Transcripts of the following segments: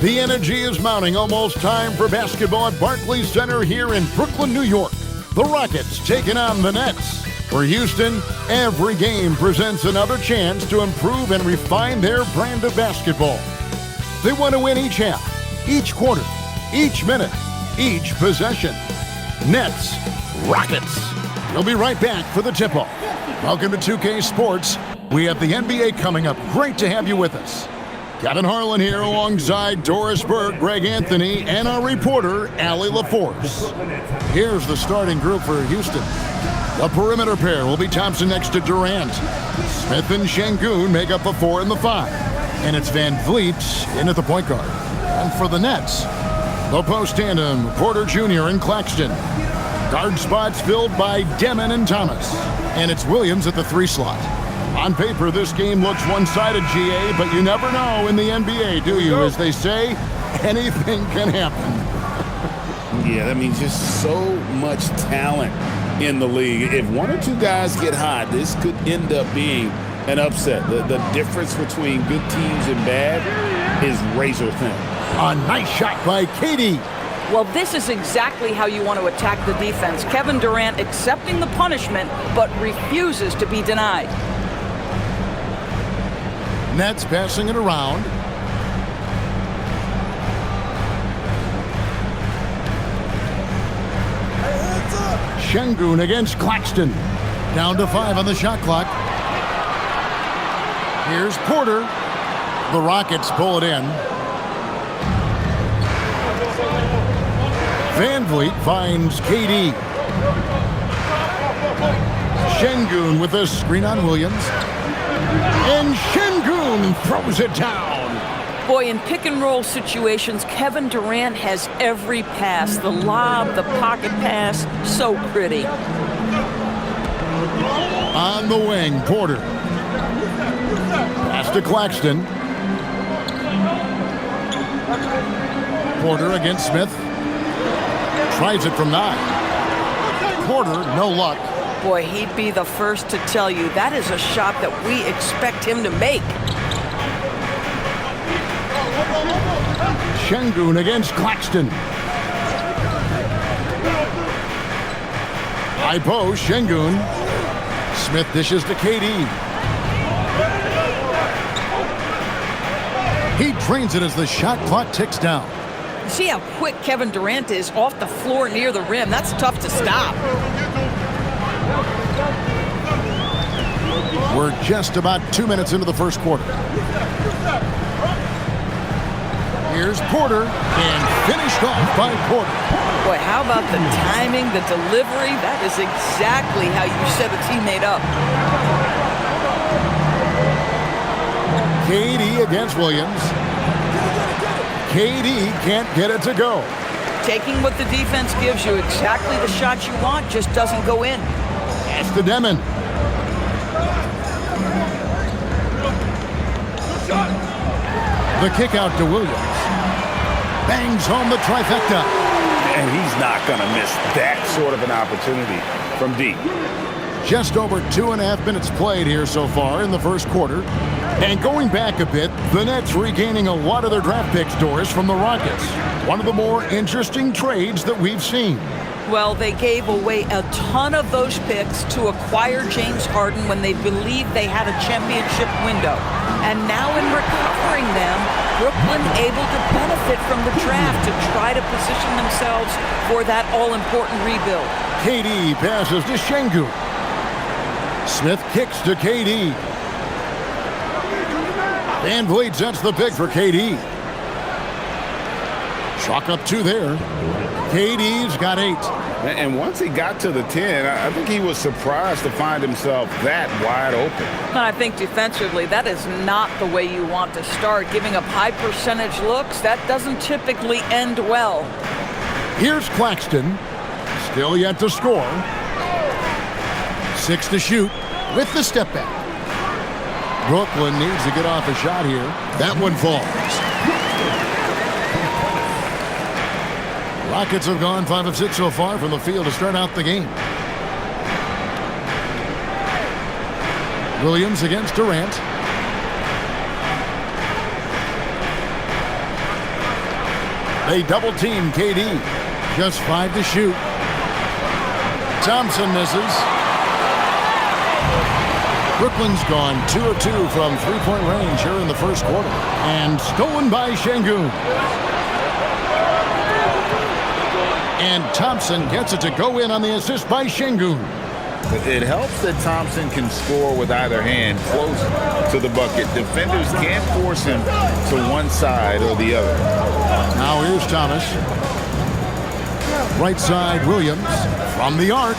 The energy is mounting. Almost time for basketball at Barclays Center here in Brooklyn, New York. The Rockets taking on the Nets. For Houston, every game presents another chance to improve and refine their brand of basketball. They want to win each half, each quarter, each minute, each possession. Nets, Rockets. We'll be right back for the tip-off. Welcome to 2K Sports. We have the NBA coming up. Great to have you with us. Kevin Harlan here alongside Doris Burke, Greg Anthony, and our reporter, Allie LaForce. Here's the starting group for Houston. The perimeter pair will be Thompson next to Durant. Smith and Şengün make up the 4 and the 5. And it's Van Vliet in at the point guard. And for the Nets, the post tandem, Porter Jr. and Claxton. Guard spots filled by Demon and Thomas. And it's Williams at the 3 slot. On paper, this game looks one-sided, GA, but you never know in the NBA, do you? As they say, anything can happen. Yeah, that means just so much talent in the league. If one or two guys get hot, this could end up being an upset. The difference between good teams and bad is razor thin. A nice shot by KD. Well, this is exactly how you want to attack the defense. Kevin Durant accepting the punishment, but refuses to be denied. Nets passing it around. Şengün against Claxton. Down to 5 on the shot clock. Here's Porter. The Rockets pull it in. Van Vliet finds KD. Şengün with a screen on Williams. And Şengün throws it down. Boy, in pick-and-roll situations, Kevin Durant has every pass. The lob, the pocket pass, so pretty. On the wing, Porter. Pass to Claxton. Porter against Smith. Tries it from 9. Porter, no luck. Boy, he'd be the first to tell you that is a shot that we expect him to make. Şengün against Claxton. High post, Şengün. Smith dishes to KD. He trains it as the shot clock ticks down. See how quick Kevin Durant is off the floor near the rim. That's tough to stop. We're just about 2 minutes into the first quarter. Here's Porter, and finished off by Porter. Boy, how about the timing, the delivery? That is exactly how you set a teammate up. KD against Williams. KD can't get it to go. Taking what the defense gives you, exactly the shot you want, just doesn't go in. Pass to Demon. The kick out to Williams. Bangs home the trifecta. And he's not going to miss that sort of an opportunity from deep. Just over 2.5 minutes played here so far in the first quarter. And going back a bit, the Nets regaining a lot of their draft picks, Doris, from the Rockets. One of the more interesting trades that we've seen. Well, they gave away a ton of those picks to acquire James Harden when they believed they had a championship window. And now in recovering them, Brooklyn able to benefit from the draft to try to position themselves for that all-important rebuild. KD passes to Şengün. Smith kicks to KD. Van Vliet sets the pick for KD. Chalk up 2 there. KD's got 8. And once he got to the 10, I think he was surprised to find himself that wide open. I think defensively, that is not the way you want to start. Giving up high percentage looks, that doesn't typically end well. Here's Claxton. Still yet to score. 6 to shoot with the step back. Brooklyn needs to get off a shot here. That one falls. Rockets have gone 5 of 6 so far from the field to start out the game. Williams against Durant. They double-team KD. Just 5 to shoot. Thompson misses. Brooklyn's gone 2 of 2 from three-point range here in the first quarter. And stolen by Şengün. And Thompson gets it to go in on the assist by Şengün. It helps that Thompson can score with either hand close to the bucket. Defenders can't force him to one side or the other. Now here's Thomas. Right side, Williams from the arc.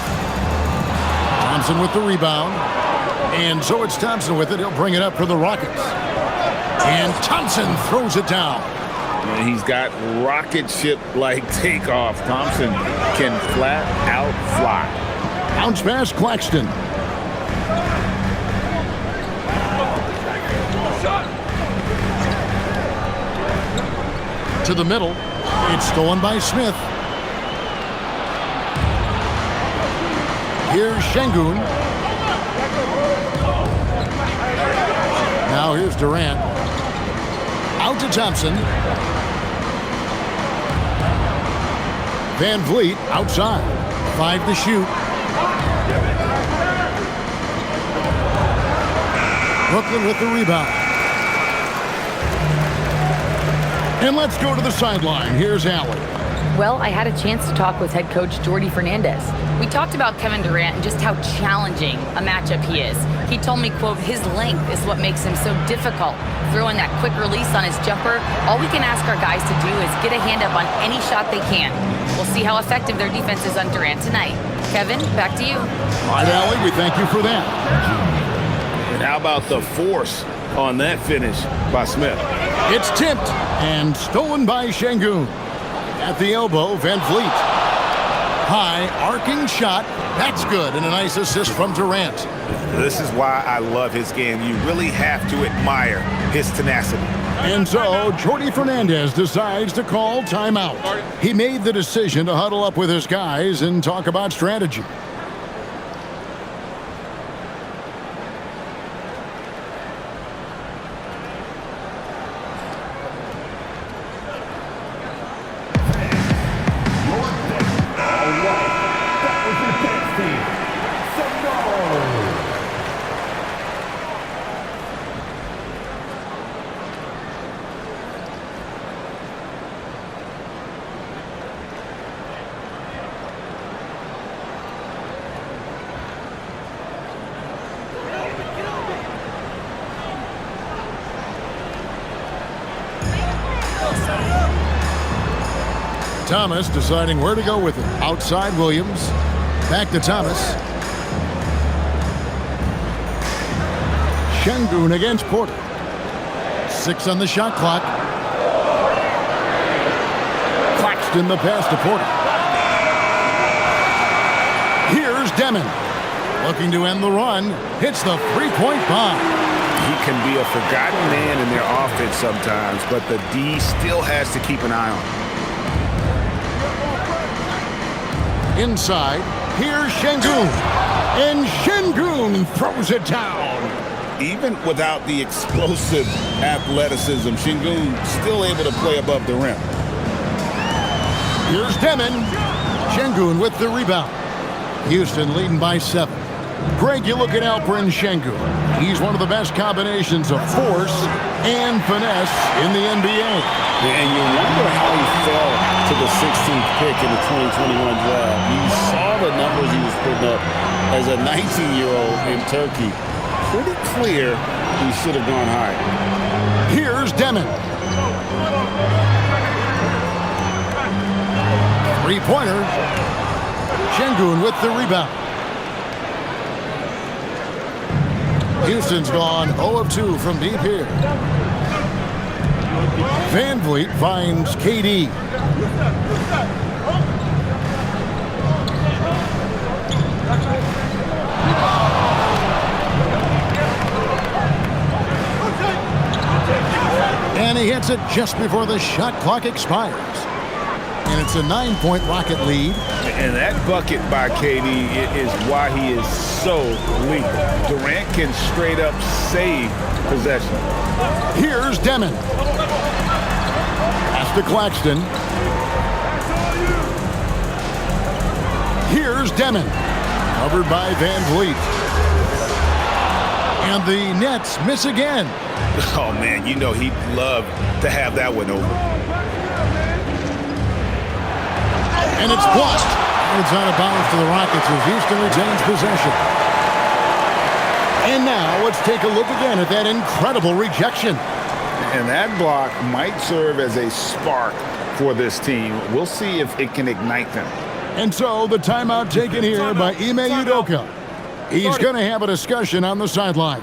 Thompson with the rebound. And so it's Thompson with it. He'll bring it up for the Rockets. And Thompson throws it down. And he's got rocket ship-like takeoff. Thompson can flat out fly. Bounce pass, Claxton. To the middle. It's stolen by Smith. Here's Şengün. Now here's Durant. Out to Thompson. Van Vliet outside. 5 to shoot. Brooklyn with the rebound. And let's go to the sideline. Here's Allen. Well, I had a chance to talk with head coach Jordi Fernandez. We talked about Kevin Durant and just how challenging a matchup he is. He told me, quote, his length is what makes him so difficult. Throwing that quick release on his jumper, all we can ask our guys to do is get a hand up on any shot they can. We'll see how effective their defense is on Durant tonight. Kevin, back to you. All right, Allie, we thank you for that. And how about the force on that finish by Smith? It's tipped and stolen by Şengün. At the elbow, Van Vliet. High, arcing shot. That's good, and a nice assist from Durant. This is why I love his game. You really have to admire his tenacity. And so, Jordi Fernandez decides to call timeout. He made the decision to huddle up with his guys and talk about strategy. Thomas deciding where to go with it. Outside Williams. Back to Thomas. Şengün against Porter. 6 on the shot clock. Claxton the pass to Porter. Here's Demon. Looking to end the run. Hits the three-point bomb. He can be a forgotten man in their offense sometimes, but the D still has to keep an eye on him. Inside, here's Şengün. And Şengün throws it down. Even without the explosive athleticism, Şengün still able to play above the rim. Here's Demon. Şengün with the rebound. Houston leading by 7. Greg, you look at Alperen Şengün. He's one of the best combinations of force and finesse in the NBA. And you wonder how he fell to the 16th pick in the 2021 draft. You saw the numbers he was putting up as a 19-year-old in Turkey. Pretty clear he should have gone higher. Here's Demon. Three-pointer. Şengün with the rebound. Houston's gone 0 of 2 from deep here. Van Vliet finds KD. And he hits it just before the shot clock expires. And it's a 9-point Rocket lead. And that bucket by KD is why he is so lethal. Durant can straight up save possession. Here's Demon. Pass to Claxton. Demon. Covered by Van Vliet. And the Nets miss again. Oh, man, you know he'd love to have that one over. And it's blocked. It's out of bounds to the Rockets as Houston retains possession. And now let's take a look again at that incredible rejection. And that block might serve as a spark for this team. We'll see if it can ignite them. And so the timeout taken here by Ime Udoka. He's going to have a discussion on the sideline.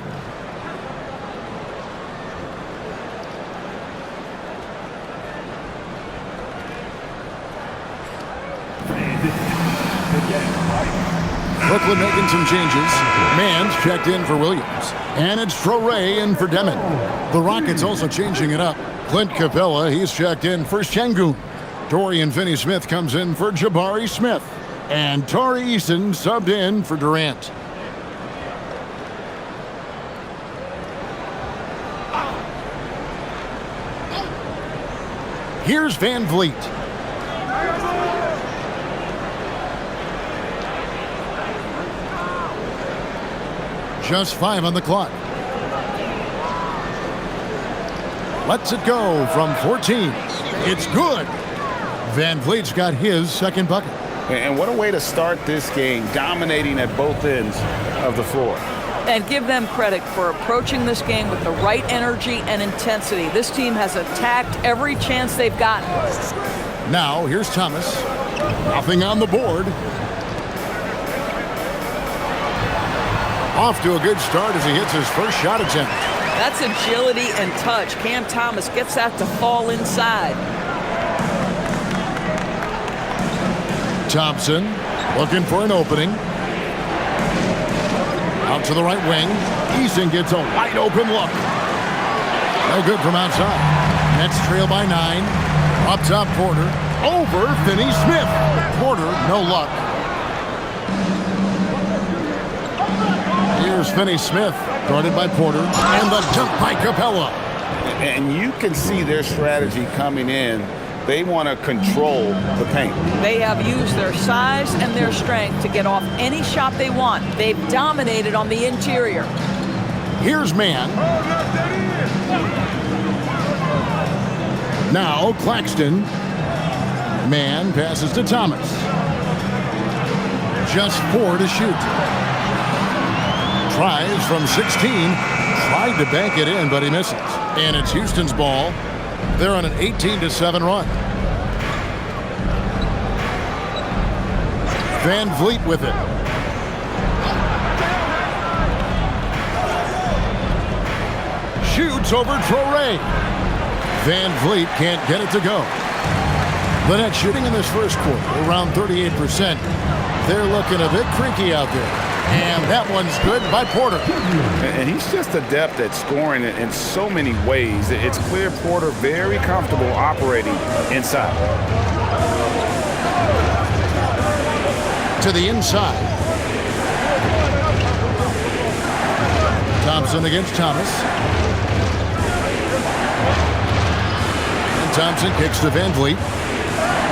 Brooklyn making some changes. Mann's checked in for Williams. And it's Traoré in for Demon. The Rockets also changing it up. Clint Capella, he's checked in for Şengün. Dorian Finney-Smith comes in for Jabari Smith. And Tari Eason subbed in for Durant. Here's Van Vliet. Just 5 on the clock. Lets it go from 14. It's good. Van Vliet's got his second bucket. And what a way to start this game, dominating at both ends of the floor. And give them credit for approaching this game with the right energy and intensity. This team has attacked every chance they've gotten. Now, here's Thomas. Nothing on the board. Off to a good start as he hits his first shot attempt. That's agility and touch. Cam Thomas gets that to fall inside. Thompson looking for an opening. Out to the right wing. Eason gets a wide open look. No good from outside. Nets trail by 9. Up top, Porter. Over Finney-Smith. Porter, no luck. Here's Finney-Smith, guarded by Porter, and the dunk by Capella. And you can see their strategy coming in. They want to control the paint. They have used their size and their strength to get off any shot they want. They've dominated on the interior. Here's Mann. Now Claxton. Mann passes to Thomas. Just 4 to shoot. Tries from 16. Tried to bank it in, but he misses. And it's Houston's ball. They're on an 18-7 run. Van Vliet with it. Shoots over Traoré. Van Vliet can't get it to go. The Nets shooting in this first quarter around 38%. They're looking a bit creaky out there. And that one's good by Porter. And he's just adept at scoring in so many ways. It's clear Porter very comfortable operating inside. To the inside. Thompson against Thomas. And Thompson kicks to Van Vliet.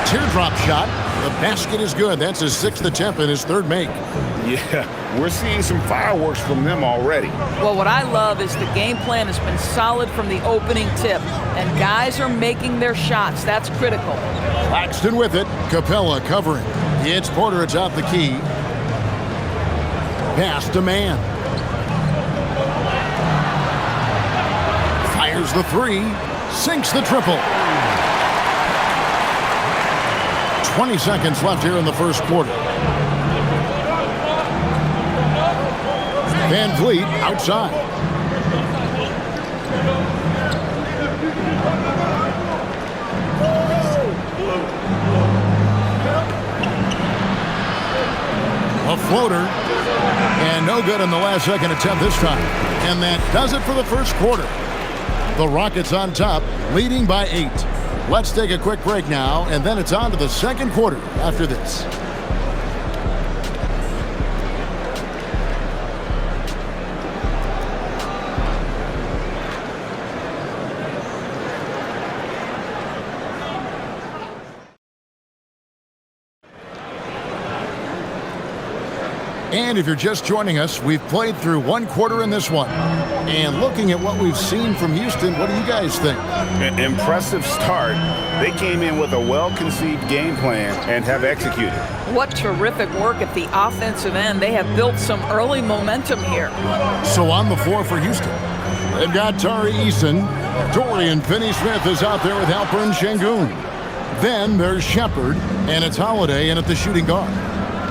Teardrop shot. The basket is good. That's his 6th attempt and his 3rd make. Yeah, we're seeing some fireworks from them already. Well, what I love is the game plan has been solid from the opening tip, and guys are making their shots. That's critical. Claxton with it. Capella covering. He hits Porter atop the key. Pass to Mann. Fires the 3. Sinks the triple. 20 seconds left here in the first quarter. Van Vliet outside. A floater. And no good in the last second attempt this time. And that does it for the first quarter. The Rockets on top, leading by 8. Let's take a quick break now, and then it's on to the second quarter after this. And if you're just joining us, we've played through one quarter in this one. And looking at what we've seen from Houston, what do you guys think? An impressive start. They came in with a well-conceived game plan and have executed. What terrific work at the offensive end. They have built some early momentum here. So on the floor for Houston, they've got Tari Eason. Dorian Finney-Smith is out there with Alperen Şengün. Then there's Shepherd, and it's Holiday in at the shooting guard.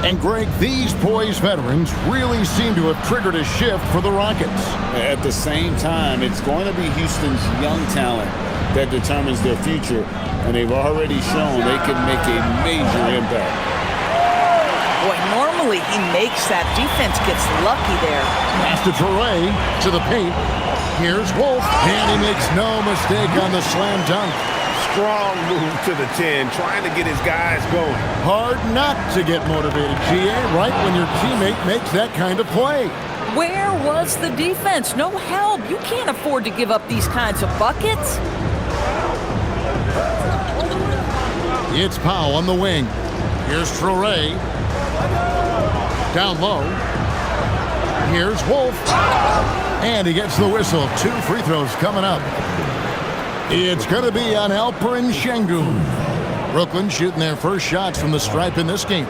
And Greg, these poised veterans really seem to have triggered a shift for the Rockets. At the same time, it's going to be Houston's young talent that determines their future, and they've already shown they can make a major impact. Boy, normally he makes that. Defense gets lucky there. Pass to Toure to the paint. Here's Wolf, and he makes no mistake on the slam dunk. Strong move to the 10, trying to get his guys going. Hard not to get motivated, GA, right when your teammate makes that kind of play. Where was the defense? No help. You can't afford to give up these kinds of buckets. It's Powell on the wing. Here's Toure. Down low. Here's Wolf. And he gets the whistle. 2 free throws coming up. It's going to be on Alperen Şengün. Brooklyn shooting their first shots from the stripe in this game.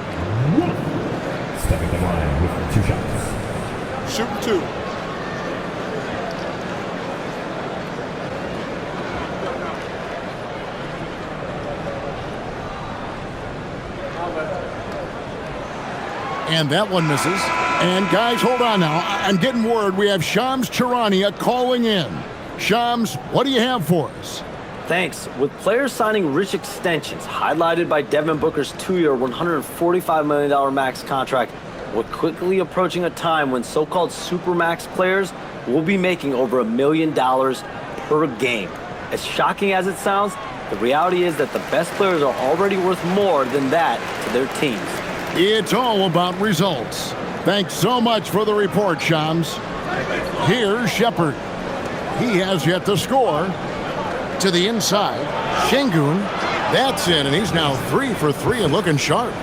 Stepping the line with 2 shots. Shooting 2. And that one misses. And guys, hold on now. I'm getting word we have Shams Charania calling in. Shams, what do you have for us? Thanks. With players signing rich extensions, highlighted by Devin Booker's 2-year, $145 million max contract, we're quickly approaching a time when so-called supermax players will be making over $1 million per game. As shocking as it sounds, the reality is that the best players are already worth more than that to their teams. It's all about results. Thanks so much for the report, Shams. Here's Shepherd. He has yet to score. To the inside. Şengün. That's in, and he's now 3 for 3 and looking sharp.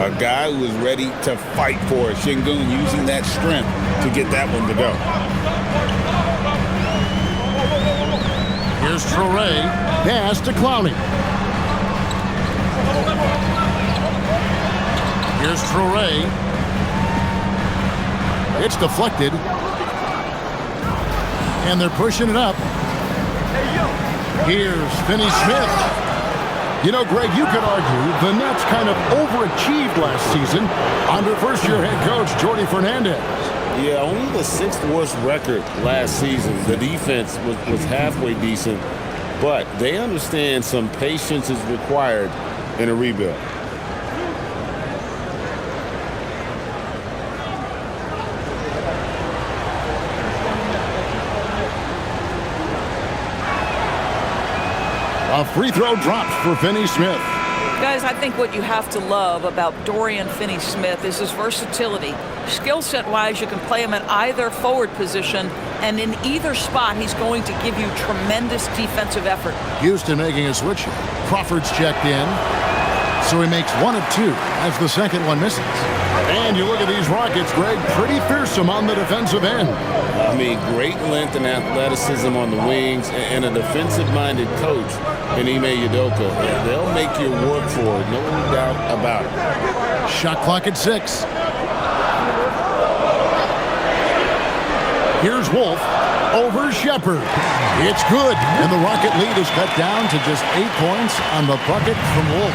A guy who is ready to fight for it. Şengün using that strength to get that one to go. Here's Toure. Pass to Clowney. Here's Toure. It's deflected. And they're pushing it up. Here's Finney-Smith. You know, Greg, you could argue the Nets kind of overachieved last season under first-year head coach Jordi Fernandez. Yeah, only the 6th worst record last season. The defense was halfway decent, but they understand some patience is required in a rebuild. A free throw dropped for Finney-Smith. Guys, I think what you have to love about Dorian Finney-Smith is his versatility. Skill set-wise, you can play him at either forward position, and in either spot, he's going to give you tremendous defensive effort. Houston making a switch. Crawford's checked in. So he makes 1 of 2 as the second one misses. And you look at these Rockets, Greg, pretty fearsome on the defensive end. I mean, great length and athleticism on the wings, and a defensive-minded coach in Ime Udoka. They'll make you work for it, no doubt about it. Shot clock at 6. Here's Wolf over Shepherd. It's good, and the Rocket lead is cut down to just 8 points on the bucket from Wolf.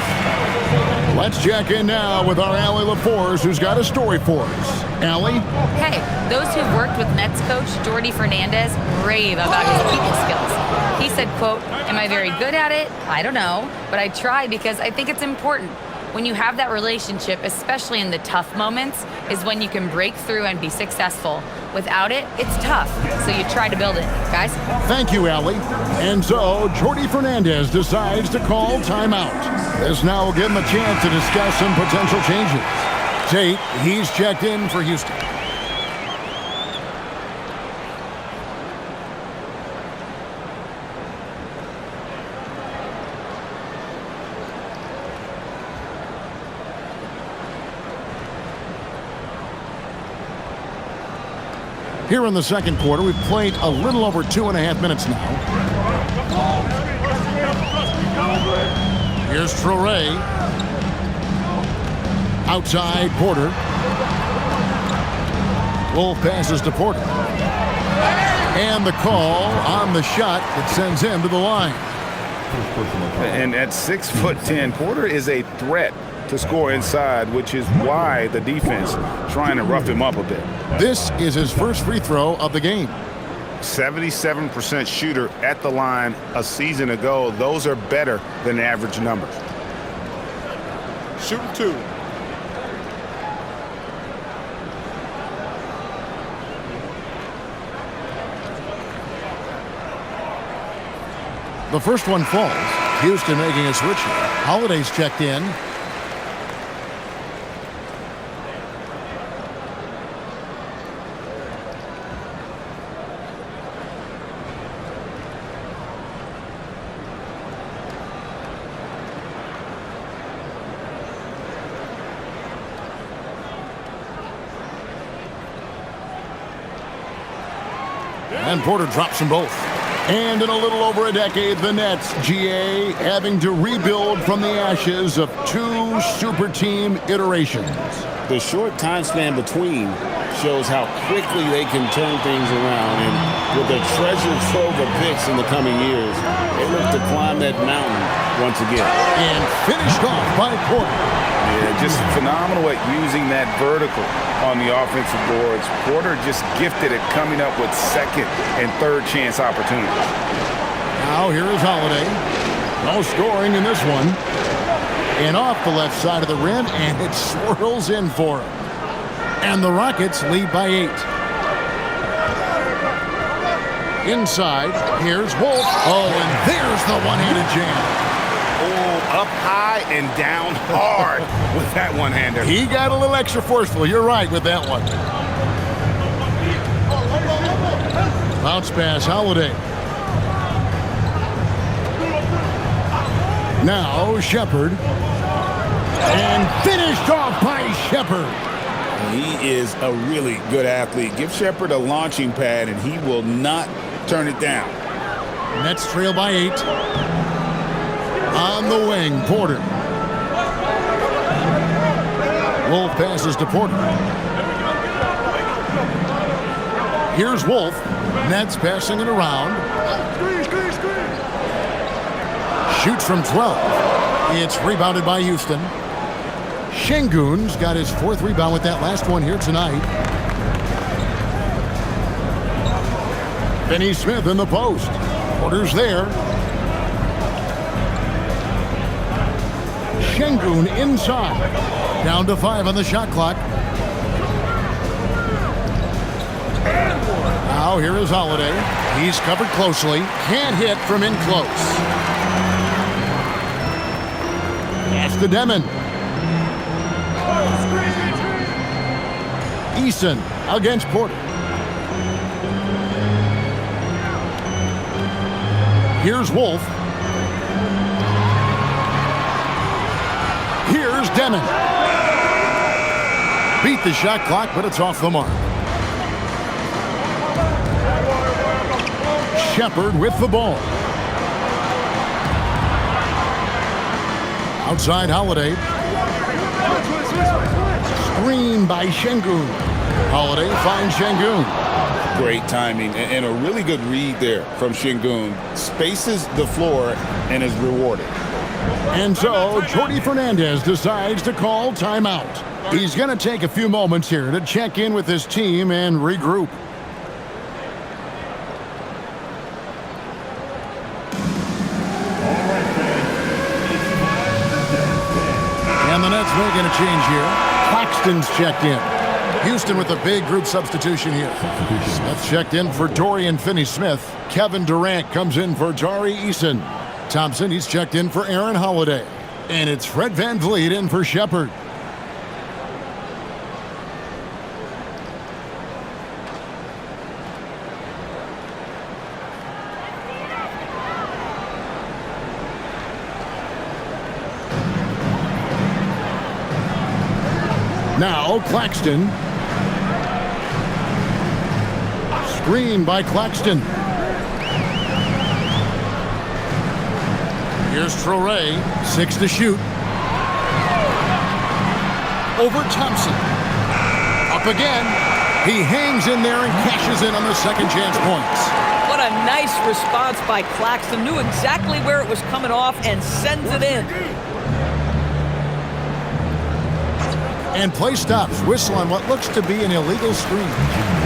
Let's check in now with our Allie LaForce, who's got a story for us. Allie? Hey, those who've worked with Nets coach Jordi Fernandez rave about his people skills. He said, quote, "Am I very good at it? I don't know, but I try because I think it's important. When you have that relationship, especially in the tough moments, is when you can break through and be successful. Without it, it's tough, so you try to build it. Guys?" Thank you, Allie. And so, Jordi Fernandez decides to call timeout. This now will give him a chance to discuss some potential changes. Tate, he's checked in for Houston. Here in the second quarter, we've played a little over 2.5 minutes now. Here's Traore. Outside, Porter. Wolf passes to Porter. And the call on the shot that sends him to the line. And at 6'10", Porter is a threat to score inside, which is why the defense trying to rough him up a bit. This is his first free throw of the game. 77% shooter at the line a season ago. Those are better than average numbers. Shooting 2. The first one falls. Houston making a switch here. Holiday's checked in. And Porter drops them both. And in a little over a decade, the Nets, GA, having to rebuild from the ashes of 2 super team iterations. The short time span between shows how quickly they can turn things around. And with a treasure trove of picks in the coming years, they look to climb that mountain once again. And finished off by Porter. Yeah, just phenomenal at using that vertical on the offensive boards. Porter just gifted at coming up with second and third chance opportunities. Now here is Holiday. No scoring in this one. And off the left side of the rim, and it swirls in for him. And the Rockets lead by 8. Inside, here's Wolf. Oh, and there's the one-handed jam. Oh, up high and down hard with that one-hander. He got a little extra forceful. You're right with that one. Bounce pass, Holiday. Now Shepherd. And finished off by Shepherd. He is a really good athlete. Give Shepherd a launching pad, and he will not turn it down. Nets trail by 8. On the wing, Porter. Wolf passes to Porter. Here's Wolf. Nets passing it around. Shoots from 12. It's rebounded by Houston. Şengün's got his 4th rebound with that last one here tonight. Finney Smith in the post. Porter's there. Şengün inside. Down to 5 on the shot clock. Now here is Holiday. He's covered closely. Can't hit from in close. Pass to Demon. Eason against Porter. Here's Wolf. Here's Demon. Beat the shot clock, but it's off the mark. Shepherd with the ball. Outside Holiday. Screen by Şengün. Holiday finds Şengün. Great timing and a really good read there from Şengün. Spaces the floor and is rewarded. And so Jordi Fernandez decides to call timeout. He's going to take a few moments here to check in with his team and regroup. And the Nets making a change here. Claxton's checked in. Houston with a big group substitution here. Smith checked in for Dorian Finney-Smith. Kevin Durant comes in for Tari Eason. Thompson, he's checked in for Aaron Holiday. And it's Fred VanVleet in for Shepherd. Now Claxton. screen by Claxton. Here's Traore, 6 to shoot. Over Thompson. Up again. He hangs in there and cashes in on the second chance points. What a nice response by Claxton. Knew exactly where it was coming off and sends it in. And play stops. Whistle on what looks to be an illegal screen.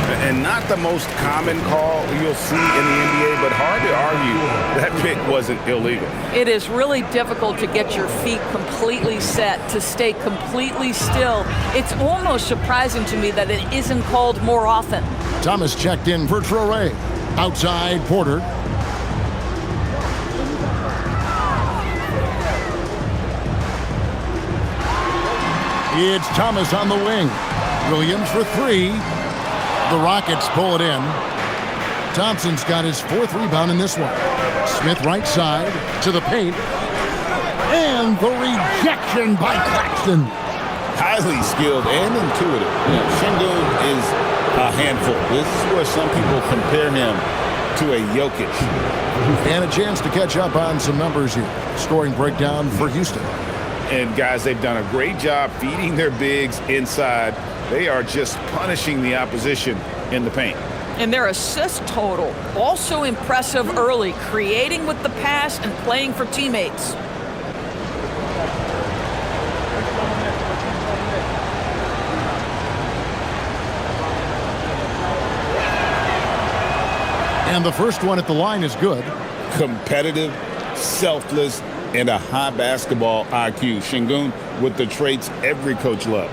And not the most common call you'll see in the NBA, but hard to argue that pick wasn't illegal. It is really difficult to get your feet completely set, to stay completely still. It's almost surprising to me that it isn't called more often. Thomas checked in for Traore. Outside, Porter. It's Thomas on the wing. Williams for 3. The Rockets pull it in. Thompson's got his 4th rebound in this one. Smith right side to the paint. And the rejection by Claxton. Highly skilled and intuitive. Şengün is a handful. This is where some people compare him to a Jokic. And a chance to catch up on some numbers here. Scoring breakdown for Houston. And guys, they've done a great job feeding their bigs inside. They are just punishing the opposition in the paint. And their assist total, also impressive early, creating with the pass and playing for teammates. And the first one at the line is good. Competitive, selfless, and a high basketball IQ. Şengün with the traits every coach loves.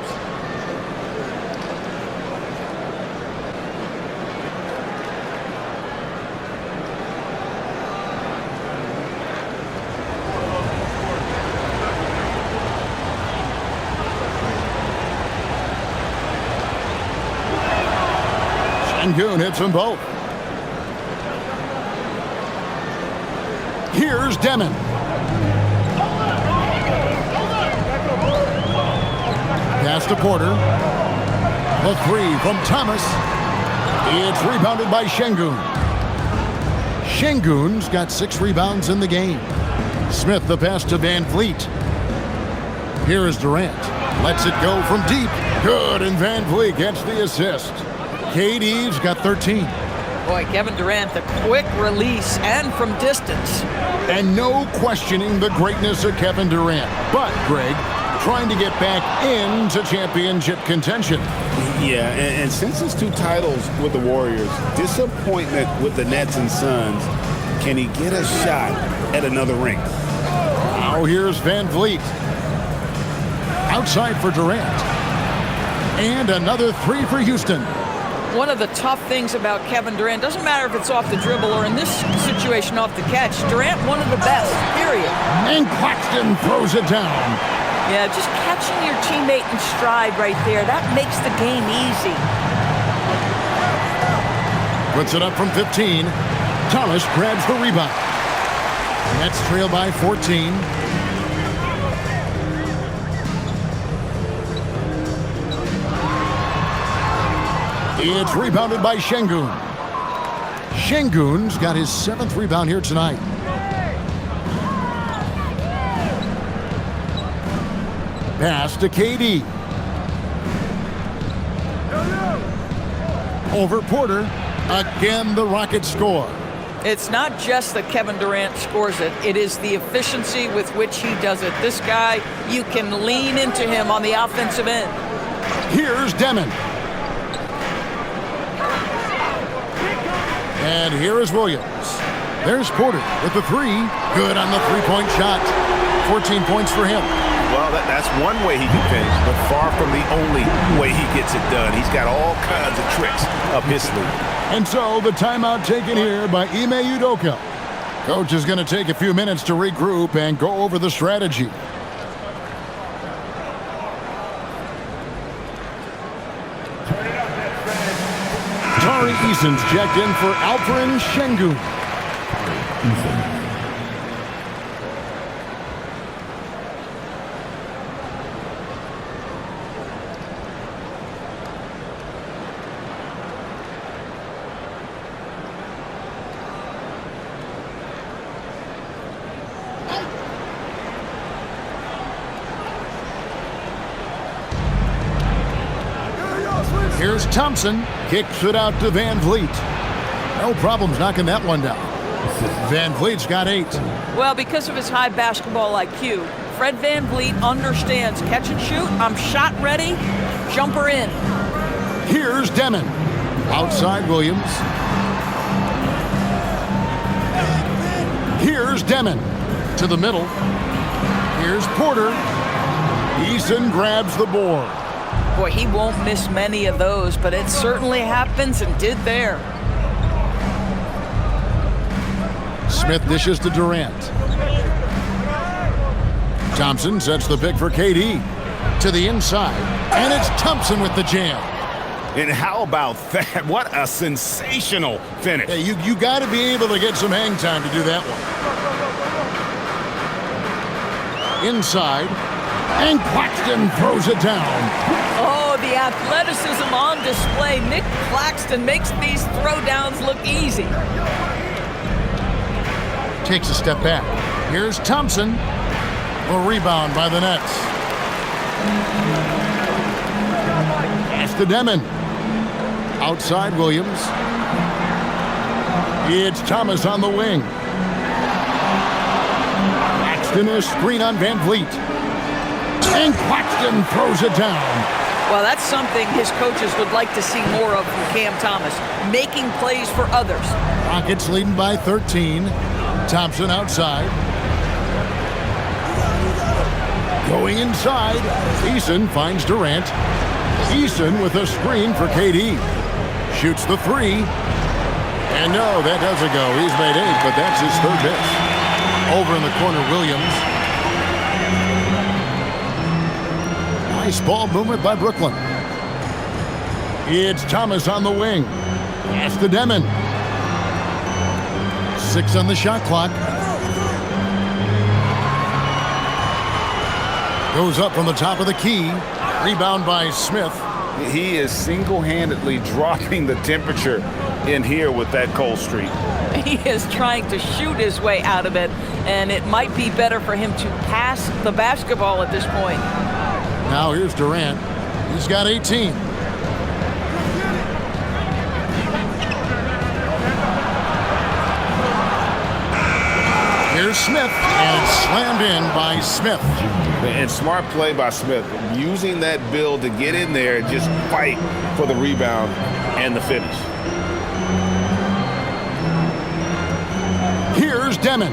Şengün hits them both. Here's Demon. Pass to Porter. The 3 from Thomas. It's rebounded by Şengün. Şengün's got 6 rebounds in the game. Smith the pass to Van Vliet. Here is Durant. Lets it go from deep. Good, and Van Vliet gets the assist. KD's got 13. Boy, Kevin Durant, the quick release and from distance. And no questioning the greatness of Kevin Durant. But, Greg, trying to get back into championship contention. Yeah, and since his 2 titles with the Warriors, disappointment with the Nets and Suns, can he get a shot at another ring? Now here's Van Vliet. Outside for Durant. And another 3 for Houston. One of the tough things about Kevin Durant, doesn't matter if it's off the dribble or in this situation off the catch, Durant one of the best, period. And Claxton throws it down. Yeah, just catching your teammate in stride right there, that makes the game easy. Puts it up from 15. Thomas grabs the rebound. Nets trail by 14. It's rebounded by Şengün. Şengün's got his 7th rebound here tonight. Pass to KD. Over Porter. Again, the Rockets score. It's not just that Kevin Durant scores it. It is the efficiency with which he does it. This guy, you can lean into him on the offensive end. Here's Demon. And here is Williams. There's Porter with the 3. Good on the 3-point shot. 14 points for him. Well, that's one way he can finish, but far from the only way he gets it done. He's got all kinds of tricks up his sleeve. And so the timeout taken here by Ime Udoka. Coach is going to take a few minutes to regroup and go over the strategy. Tari Eason's checked in for Alperen Şengün. Here's Thompson. Kicks it out to Van Vliet. No problems knocking that one down. Van Vliet's got 8. Well, because of his high basketball IQ, Fred Van Vliet understands catch and shoot. I'm shot ready. Jumper in. Here's Demon. Outside Williams. Here's Demon. To the middle. Here's Porter. Eason grabs the board. Boy, he won't miss many of those, but it certainly happens and did there. Smith dishes to Durant. Thompson sets the pick for KD. To the inside. And it's Thompson with the jam. And how about that? What a sensational finish. Hey, you got to be able to get some hang time to do that one. Inside. And Claxton throws it down. Oh, the athleticism on display. Nick Claxton makes these throwdowns look easy. Takes a step back. Here's Thompson. A rebound by the Nets. Pass to Demon. Outside Williams. It's Thomas on the wing. Claxton a screen on Van Vliet. And Claxton throws it down. Well, that's something his coaches would like to see more of from Cam Thomas, making plays for others. Rockets leading by 13. Thompson outside. Going inside. Eason finds Durant. Eason with a screen for KD. Shoots the 3. And no, that doesn't go. He's made 8, but that's his 3rd miss. Over in the corner, Williams. Nice ball movement by Brooklyn. It's Thomas on the wing. Pass to Demon. 6 on the shot clock. Goes up from the top of the key. Rebound by Smith. He is single-handedly dropping the temperature in here with that cold streak. He is trying to shoot his way out of it, and it might be better for him to pass the basketball at this point. Now here's Durant. He's got 18. Here's Smith, and it's slammed in by Smith. And smart play by Smith, using that build to get in there and just fight for the rebound and the finish. Here's Demon.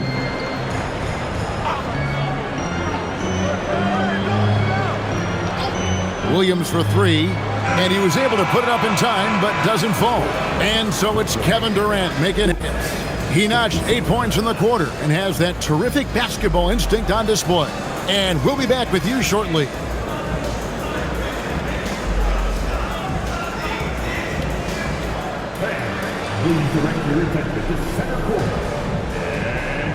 Williams for 3, and he was able to put it up in time, but doesn't fall. And so it's Kevin Durant making hits. He notched 8 points in the quarter and has that terrific basketball instinct on display. And we'll be back with you shortly. Please direct your attention to the center court. And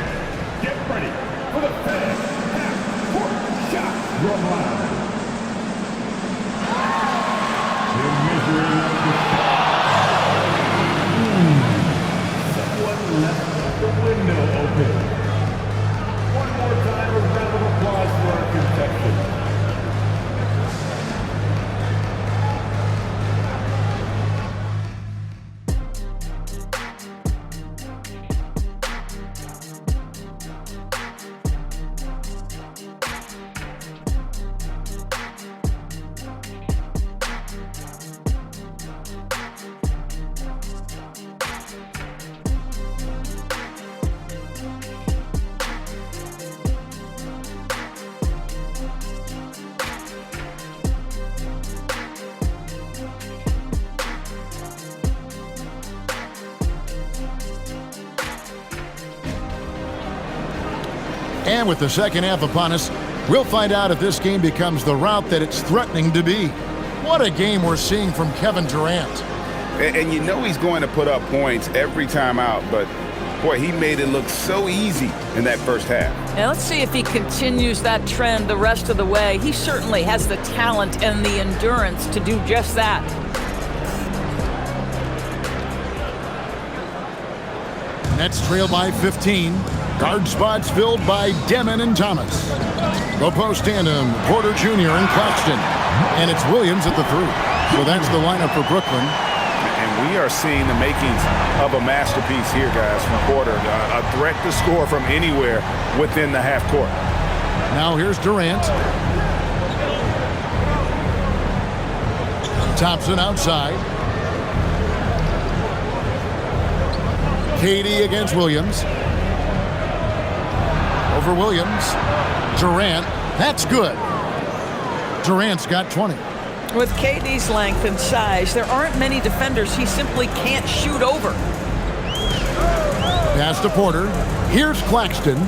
get ready for the first half-court shot. Your line. They're measuring up the shot. Someone left the window open. One more time, a round of applause for our contestants. And with the second half upon us, we'll find out if this game becomes the route that it's threatening to be. What a game we're seeing from Kevin Durant. And you know he's going to put up points every time out, but boy, he made it look so easy in that first half. Now let's see if he continues that trend the rest of the way. He certainly has the talent and the endurance to do just that. Nets trail by 15. Guard spots filled by Demon and Thomas. The post tandem, Porter Jr. and Claxton. And it's Williams at the 3. So that's the lineup for Brooklyn. And we are seeing the makings of a masterpiece here, guys, from Porter. A threat to score from anywhere within the half court. Now here's Durant. Thompson outside. KD against Williams. Over Williams. Durant. That's good. Durant's got 20. With KD's length and size, there aren't many defenders he simply can't shoot over. Pass to Porter. Here's Claxton.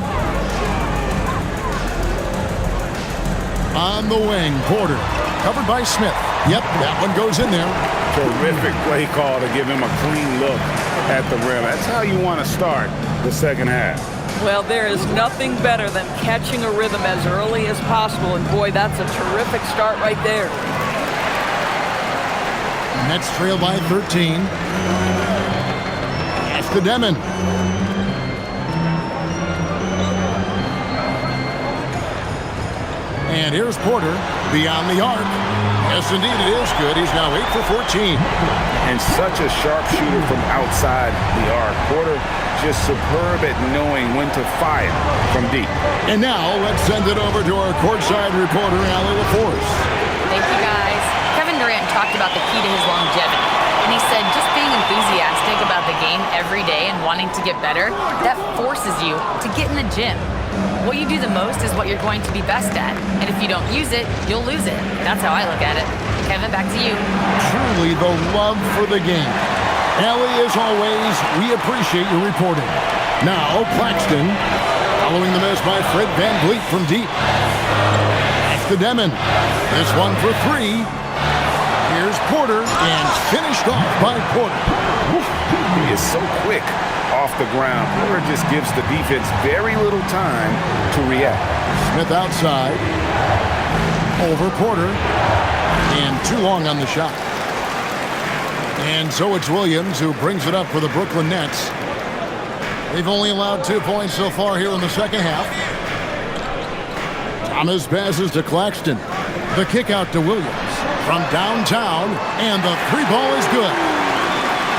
On the wing, Porter. Covered by Smith. Yep, that one goes in there. Terrific play call to give him a clean look at the rim. That's how you want to start the second half. Well, there is nothing better than catching a rhythm as early as possible. And boy, that's a terrific start right there. Nets trail by 13. Pass to Demon. And here's Porter beyond the arc. Yes, indeed, it is good. He's now 8 for 14. And such a sharp shooter from outside the arc. Porter just superb at knowing when to fire from deep. And now let's send it over to our courtside reporter, Allie LaForce. Thank you, guys. Kevin Durant talked about the key to his longevity. And he said just being enthusiastic about the game every day and wanting to get better, that forces you to get in the gym. What you do the most is what you're going to be best at. And if you don't use it, you'll lose it. That's how I look at it. Kevin, back to you. Truly the love for the game. Allie, as always, we appreciate your reporting. Now, Claxton, following the miss by Fred VanVleet from deep. That's to Demon. This one for 3. Here's Porter, and finished off by Porter. He is so quick off the ground. Porter just gives the defense very little time to react. Smith outside. Over Porter. And too long on the shot. And so it's Williams who brings it up for the Brooklyn Nets. They've only allowed 2 points so far here in the second half. Thomas passes to Claxton. The kick out to Williams from downtown, and the 3 ball is good.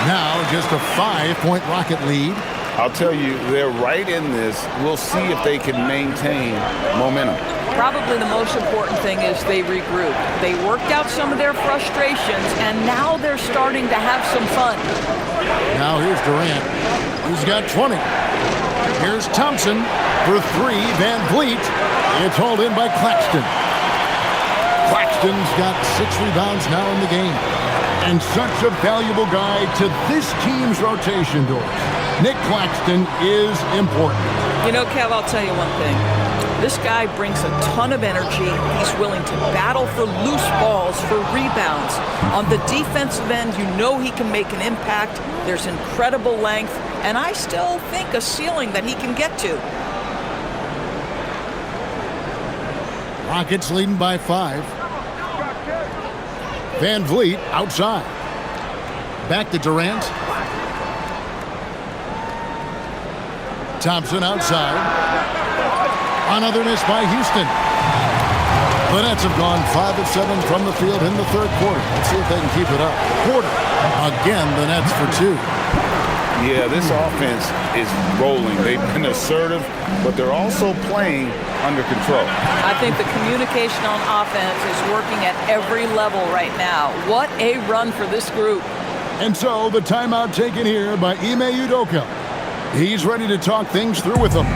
Now just a 5-point Rocket lead. I'll tell you, they're right in this. We'll see if they can maintain momentum. Probably the most important thing is they regrouped. They worked out some of their frustrations, and now they're starting to have some fun. Now here's Durant. He's got 20. Here's Thompson for 3. VanVleet. It's hauled in by Claxton. Claxton's got 6 rebounds now in the game. And such a valuable guy to this team's rotation doors. Nick Claxton is important. You know, Kev, I'll tell you one thing. This guy brings a ton of energy. He's willing to battle for loose balls, for rebounds. On the defensive end, you know he can make an impact. There's incredible length, and I still think a ceiling that he can get to. Rockets leading by 5. VanVleet outside. Back to Durant. Thompson outside. Another miss by Houston. The Nets have gone 5 of 7 from the field in the third quarter. Let's see if they can keep it up. Porter. Again, the Nets for 2. Yeah, this offense is rolling. They've been assertive, but they're also playing under control. I think the communication on offense is working at every level right now. What a run for this group. And so the timeout taken here by Ime Udoka. He's ready to talk things through with them.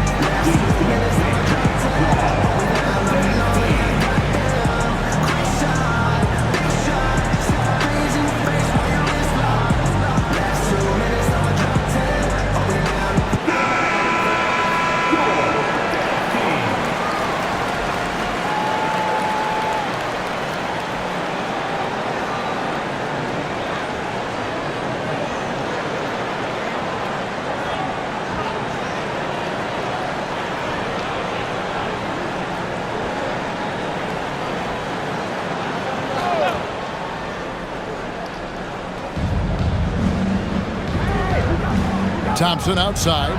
Thompson outside.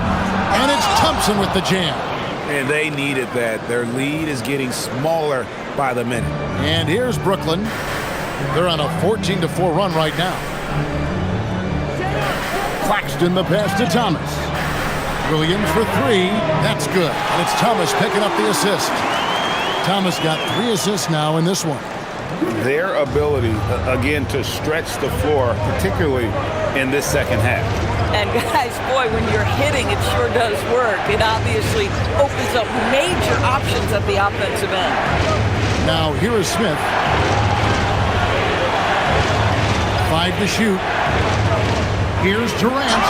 And it's Thompson with the jam. And they needed that. Their lead is getting smaller by the minute. And here's Brooklyn. They're on a 14-4 run right now. Claxton the pass to Thomas. Williams for three. That's good. And it's Thomas picking up the assist. Thomas got 3 assists now in this one. Their ability, again, to stretch the floor, particularly in this second half. And guys, boy, when you're hitting, it sure does work. It obviously opens up major options at the offensive end. Now here is Smith. 5 to shoot. Here's Durant.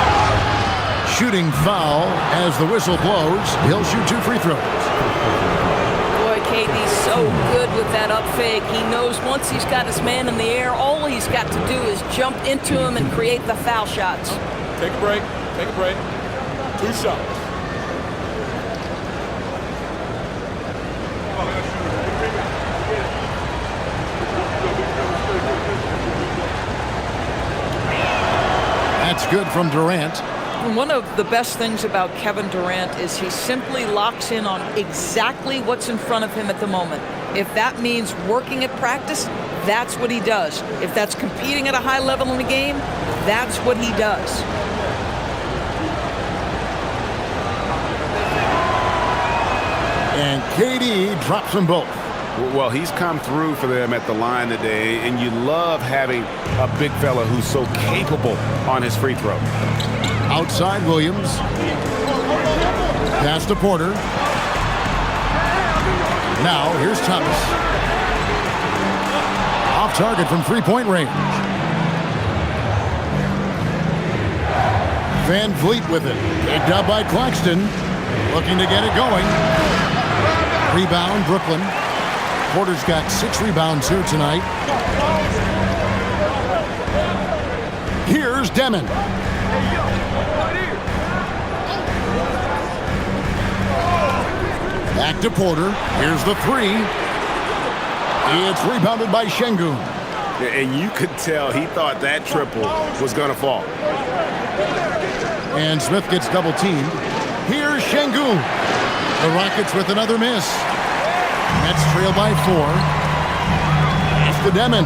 Shooting foul as the whistle blows. He'll shoot 2 free throws. Boy, KD's so good with that up fake. He knows once he's got his man in the air, all he's got to do is jump into him and create the foul shots. Take a break. Take a break. 2 shots. That's good from Durant. One of the best things about Kevin Durant is he simply locks in on exactly what's in front of him at the moment. If that means working at practice, that's what he does. If that's competing at a high level in the game, that's what he does. And KD drops them both. Well, he's come through for them at the line today, and you love having a big fella who's so capable on his free throw. Outside Williams. Pass to Porter. Now here's Thomas. Off target from three-point range. Van Vliet with it. Picked up by Claxton. Looking to get it going. Rebound, Brooklyn. Porter's got 6 rebounds here tonight. Here's Demon. Back to Porter. Here's the 3. It's rebounded by Şengün. And you could tell he thought that triple was going to fall. And Smith gets double teamed. Here's Şengün. The Rockets with another miss. Nets trail by 4. Pass to Demon.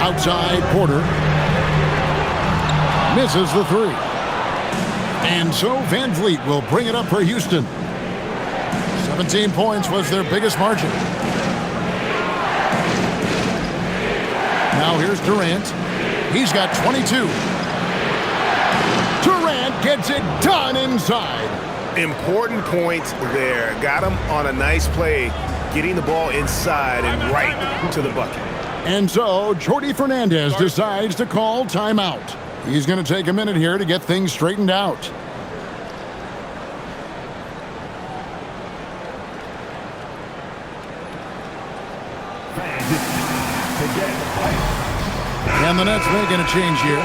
Outside Porter. Misses the 3. And so Van Vliet will bring it up for Houston. 17 points was their biggest margin. Now here's Durant. He's got 22. Durant gets it done inside. Important points there. Got him on a nice play, getting the ball inside and right to the bucket. And so Jordi Fernandez decides to call timeout. He's going to take a minute here to get things straightened out. And the Nets making a change here.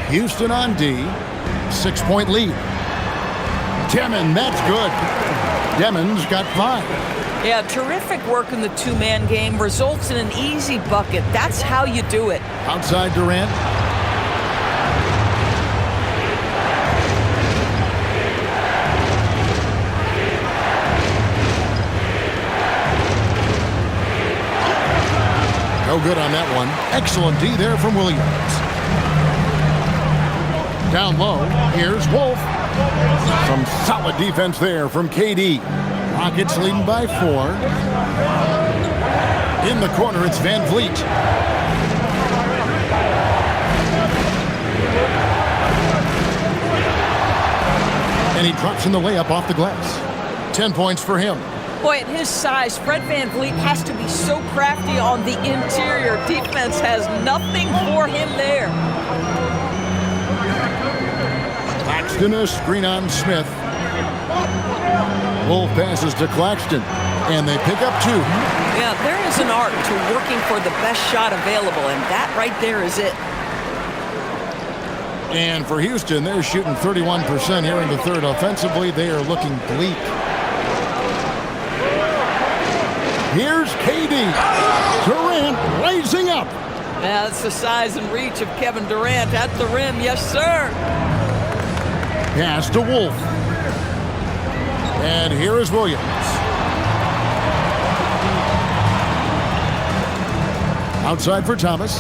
Houston on D. 6-point lead. Demon, that's good. Demon's got 5. Yeah, terrific work in the two-man game results in an easy bucket. That's how you do it. Outside Durant. No good on that one. Excellent D there from Williams. Down low, here's Wolf. Some solid defense there from KD. Rockets leading by 4. In the corner, it's Van Vliet. And he drops in the layup off the glass. 10 points for him. Boy, at his size, Fred Van Vliet has to be so crafty on the interior. Defense has nothing for him there. Claxton, a screen on Smith. Wolf passes to Claxton. And they pick up 2. Yeah, there is an art to working for the best shot available, and that right there is it. And for Houston, they're shooting 31% here in the third. Offensively, they are looking bleak. Here's KD. Durant raising up. Yeah, that's the size and reach of Kevin Durant at the rim. Yes, sir. Pass to Wolf. And here is Williams. Outside for Thomas.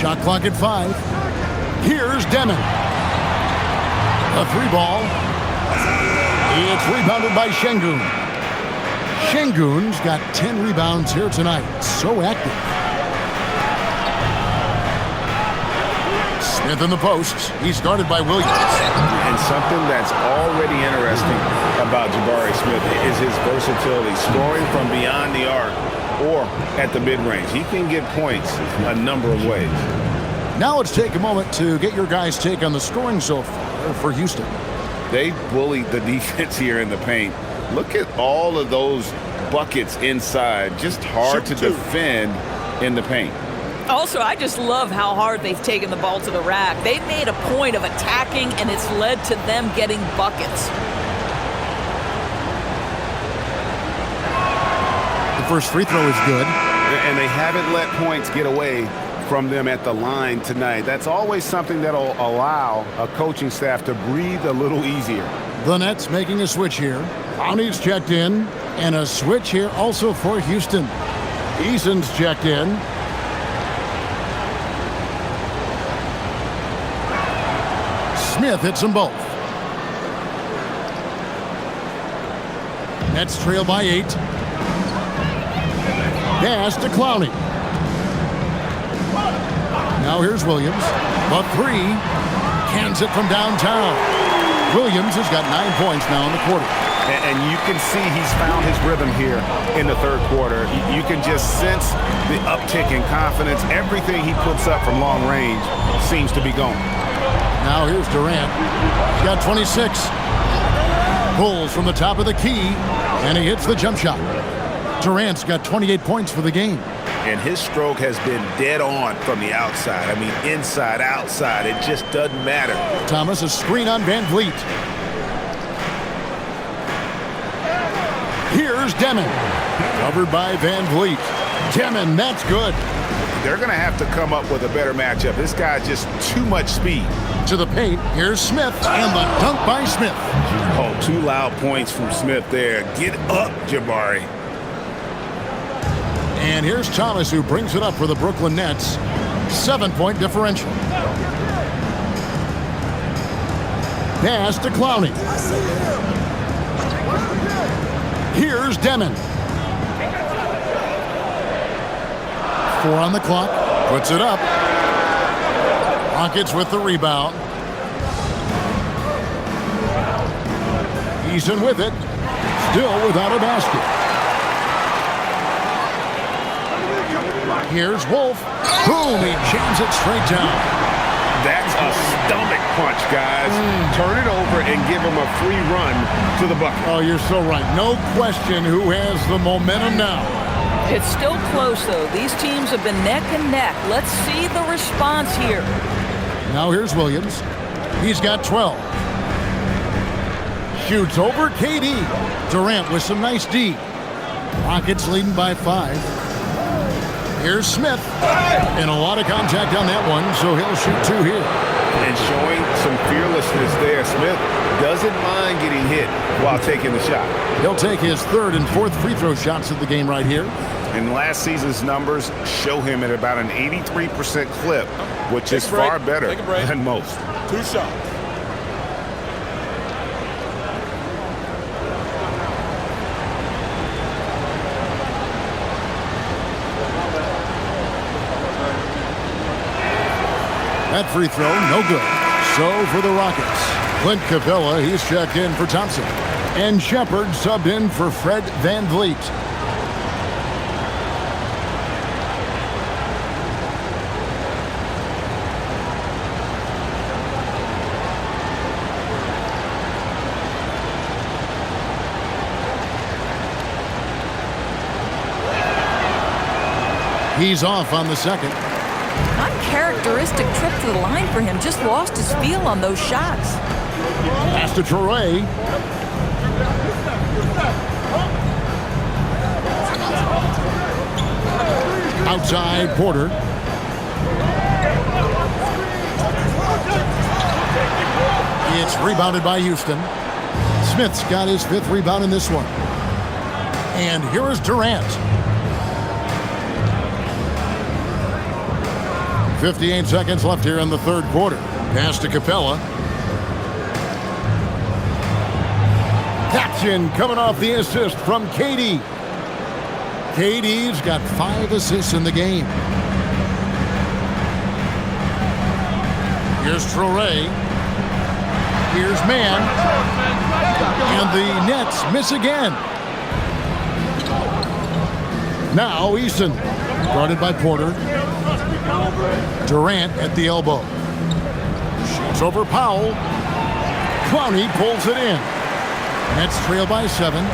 Shot clock at 5. Here's Demon. A 3-ball. It's rebounded by Şengün. Şengün's got 10 rebounds here tonight. So active. Smith in the post. He's guarded by Williams. And something that's already interesting about Jabari Smith is his versatility, scoring from beyond the arc or at the mid-range. He can get points a number of ways. Now let's take a moment to get your guys' take on the scoring so far for Houston. They bullied the defense here in the paint. Look at all of those buckets inside. Just hard to defend in the paint. Also, I just love how hard they've taken the ball to the rack. They've made a point of attacking, and it's led to them getting buckets. The first free throw is good. And they haven't let points get away from them at the line tonight. That's always something that'll allow a coaching staff to breathe a little easier. The Nets making a switch here. Brownie's checked in, and a switch here also for Houston. Eason's checked in. Smith hits them both. Nets trail by 8. Pass to Clowney. Now here's Williams. But 3. Cans it from downtown. Williams has got 9 points now in the quarter. And you can see he's found his rhythm here in the third quarter. You can just sense the uptick in confidence. Everything he puts up from long range seems to be going. Now here's Durant. He's got 26. Pulls from the top of the key, and he hits the jump shot. Durant's got 28 points for the game. And his stroke has been dead on from the outside. I mean, inside, outside, it just doesn't matter. Thomas, a screen on Van Vliet. Here's Demon. Covered by Van Vliet. Demon, that's good. They're going to have to come up with a better matchup. This guy's just too much speed. To the paint, here's Smith, and the dunk by Smith. Oh, 2 loud points from Smith there. Get up, Jabari. And here's Thomas, who brings it up for the Brooklyn Nets. 7-point differential. Pass to Clowney. Here's Demon. 4 on the clock. Puts it up. Rockets with the rebound. Eason with it. Still without a basket. Here's Wolf. Boom, he jams it straight down. That's a stomach punch, guys. Turn it over and give him a free run to the bucket. Oh, you're so right. No question who has the momentum now. It's still close, though. These teams have been neck and neck. Let's see the response here. Now here's Williams. He's got 12. Shoots over KD. Durant with some nice D. Rockets leading by 5. Here's Smith. And a lot of contact on that one, so he'll shoot 2 here. And showing some fearlessness there. Smith doesn't mind getting hit while taking the shot. He'll take his 3rd and 4th free throw shots of the game right here. And last season's numbers show him at about an 83% clip, which is far better than most. 2 shots. That free throw, no good. So for the Rockets, Clint Capella, he's checked in for Thompson. And Shepard subbed in for Fred Van Vliet. He's off on the second. Uncharacteristic trip to the line for him. Just lost his feel on those shots. Pass to Toure. Outside, Porter. It's rebounded by Houston. Smith's got his 5th rebound in this one. And here is Durant. 58 seconds left here in the 3rd quarter. Pass to Capella. Action coming off the assist from KD. KD's got 5 assists in the game. Here's Toure. Here's Mann. And the Nets miss again. Now Eason, guarded by Porter. Durant at the elbow. Shoots over Powell. Clowney pulls it in. Nets trail by 7.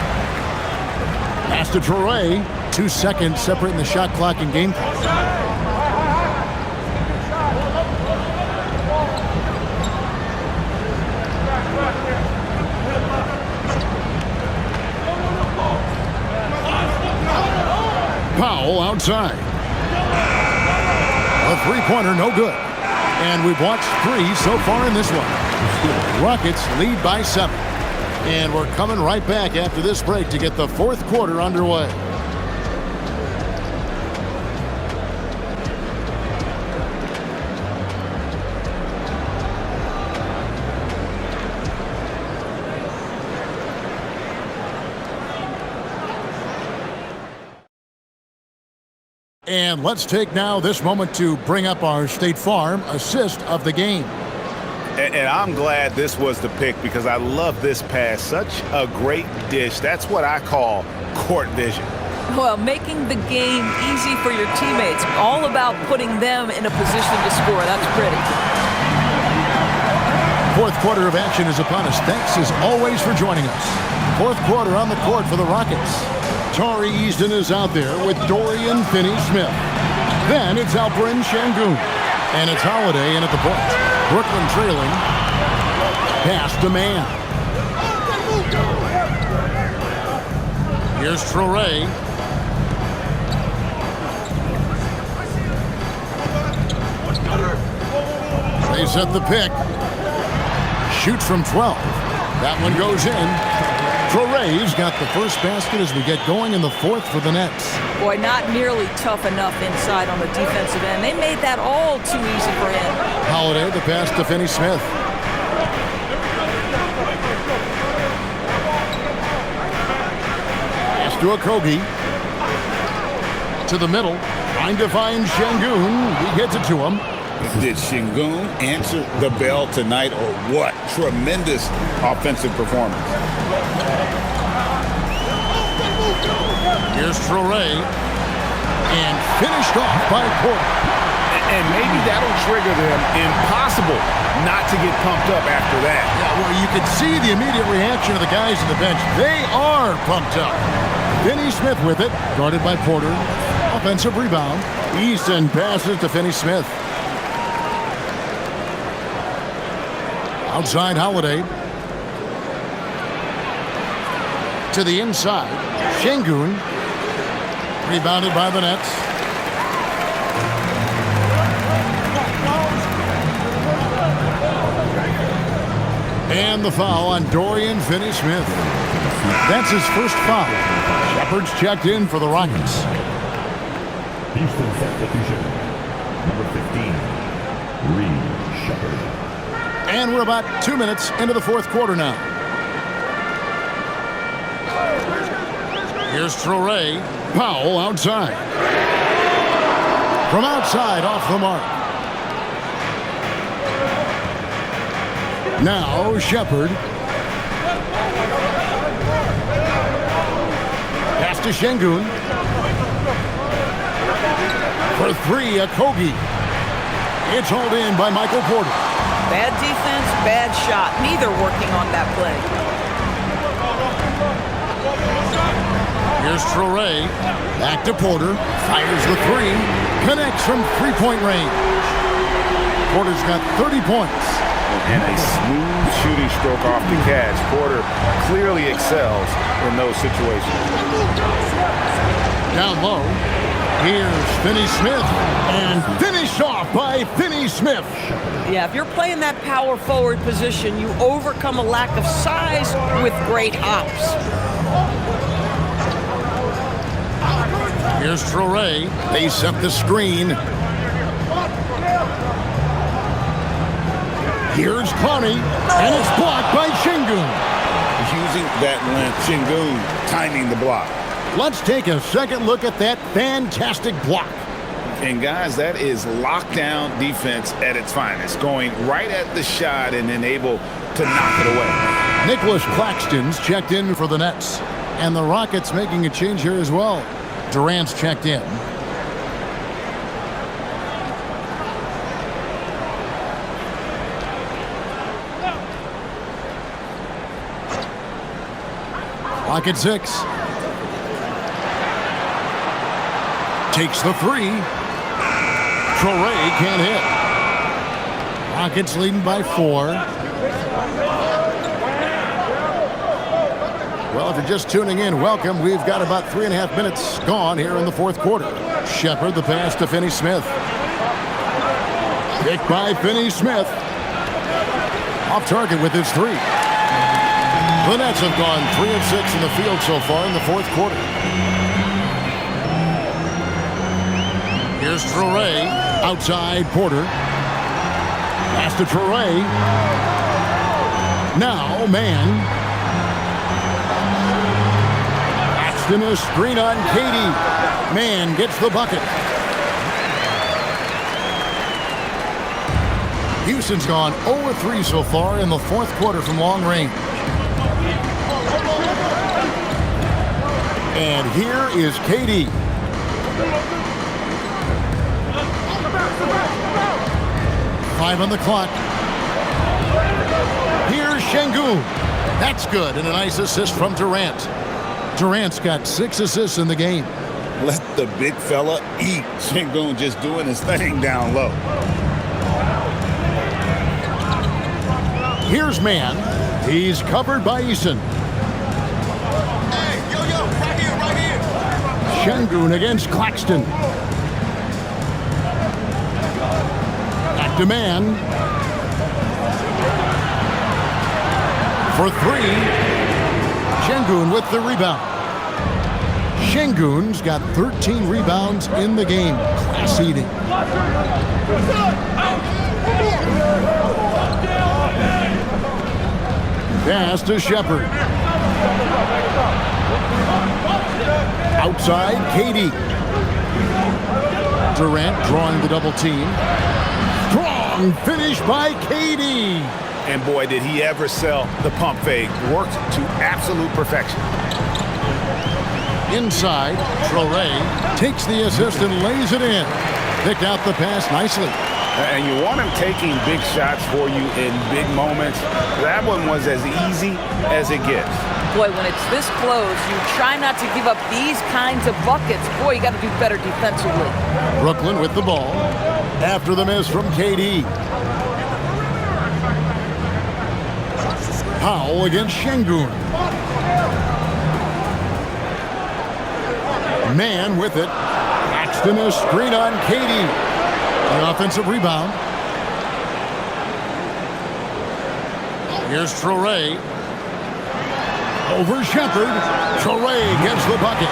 Pass to Toure. 2 seconds separating the shot clock and game clock. Powell outside. A 3-pointer, no good. And we've watched 3 so far in this one. Rockets lead by 7. And we're coming right back after this break to get the 4th quarter underway. And let's take now this moment to bring up our State Farm assist of the game. And I'm glad this was the pick because I love this pass. Such a great dish. That's what I call court vision. Well, making the game easy for your teammates. All about putting them in a position to score. That's pretty. 4th quarter of action is upon us. Thanks as always for joining us. 4th quarter on the court for the Rockets. Tari Easton is out there with Dorian Finney-Smith. Then it's Alperen Şengün. And it's Holiday in at the point. Brooklyn trailing. Pass to Mann. Here's Toure. They set the pick. Shoots from 12. That one goes in. Toure's got the first basket as we get going in the 4th for the Nets. Boy, not nearly tough enough inside on the defensive end. They made that all too easy for him. Holiday, the pass to Finney-Smith. Pass to Okogie. To the middle. Trying to find Şengün. He gets it to him. Did Şengün answer the bell tonight or what? Tremendous offensive performance. Here's Toure. And finished off by Porter. And maybe that'll trigger them. Impossible not to get pumped up after that. Yeah, well, you could see the immediate reaction of the guys on the bench. They are pumped up. Finney-Smith with it. Guarded by Porter. Offensive rebound. Easton passes to Finney-Smith. Outside Holiday. To the inside. Şengün. Rebounded by the Nets. And the foul on Dorian Finney-Smith. That's his first foul. Shepard's checked in for the Rockets. Houston substitution. Number 15, Reed Shepard. And we're about 2 minutes into the 4th quarter now. Here's Toure. Powell outside. From outside, off the mark. Now Shepard. Pass to Şengün. For 3, Okogie. It's hauled in by Michael Porter. Bad defense, bad shot. Neither working on that play. Here's Traore. Back to Porter. Fires the three. Connects from three-point range. Porter's got 30 points. And a smooth shooting stroke off the catch. Porter clearly excels in those situations. Down low. Here's Finney-Smith. And finished off by Finney-Smith. Yeah, if you're playing that power forward position, you overcome a lack of size with great hops. Here's Traore. They set the screen. Here's Connie, and it's blocked by Şengün. Using that length, Şengün timing the block. Let's take a second look at that fantastic block. And guys, that is lockdown defense at its finest, going right at the shot and then able to knock it away. Nicholas Claxton's checked in for the Nets, and the Rockets making a change here as well. Durant's checked in. Clock at 6. Takes the three. Traore can't hit. Rockets leading by 4. Well, if you're just tuning in, welcome. We've got about 3.5 minutes gone here in the fourth quarter. Shepard, the pass to Finney-Smith. Picked by Finney-Smith. Off target with his three. The Nets have gone 3 of 6 in the field so far in the fourth quarter. Here's Traore. Outside Porter. Pass to Traore. Now, man. Paxton a screen on Katie. Man gets the bucket. Houston's gone 0-3 so far in the fourth quarter from long range. And here is Katie. Five on the clock. Here's Şengün. That's good, and a nice assist from Durant. Durant's got 6 assists in the game. Let the big fella eat. Şengün just doing his thing down low. Here's Man. He's covered by Eason. Şengün against Claxton. Back to Man. For 3. Şengün with the rebound. Şengün's got 13 rebounds in the game. Class eating. Pass to Shepard. Outside, Katie. Durant drawing the double team. Strong finish by Katie. And boy, did he ever sell the pump fake. Worked to absolute perfection. Inside, Traore takes the assist and lays it in. Picked out the pass nicely. And you want him taking big shots for you in big moments. That one was as easy as it gets. Boy, when it's this close, you try not to give up these kinds of buckets. Boy, you got to do better defensively. Brooklyn with the ball. After the miss from KD. Powell against Şengün. Man with it. Paxton a screen on Katie. The offensive rebound. Here's Traore. Over Shepard. Traore gets the bucket.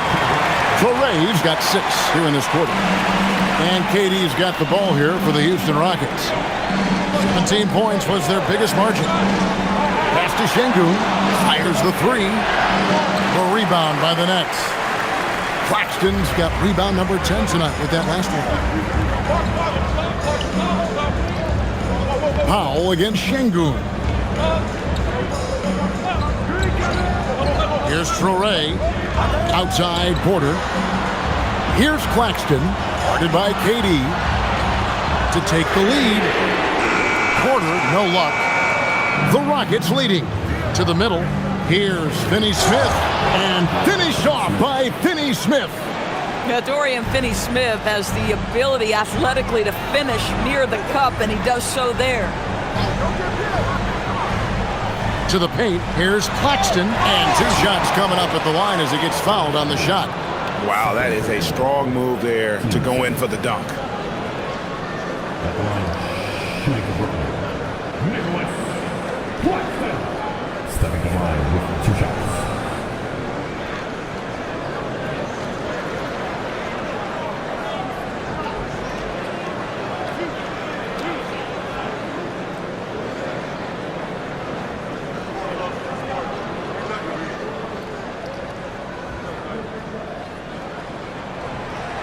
Traore's got 6 here in this quarter. And KD's got the ball here for the Houston Rockets. 17 points was their biggest margin. Pass to Şengün. Fires the 3. The rebound by the Nets. Claxton's got rebound number 10 tonight with that last one. Powell against Şengün. Here's Traore. Outside Porter. Here's Claxton. Guarded by KD. To take the lead. Porter, no luck. The Rockets leading. To the middle. Here's Finney Smith, and finished off by Finney Smith. Now, Dorian Finney-Smith has the ability athletically to finish near the cup, and he does so there. To the paint, here's Claxton, and 2 shots coming up at the line as he gets fouled on the shot. Wow, that is a strong move there to go in for the dunk. At the line, shooting for Brooklyn, Nicholas Claxton. Stepping to the line with 2 shots.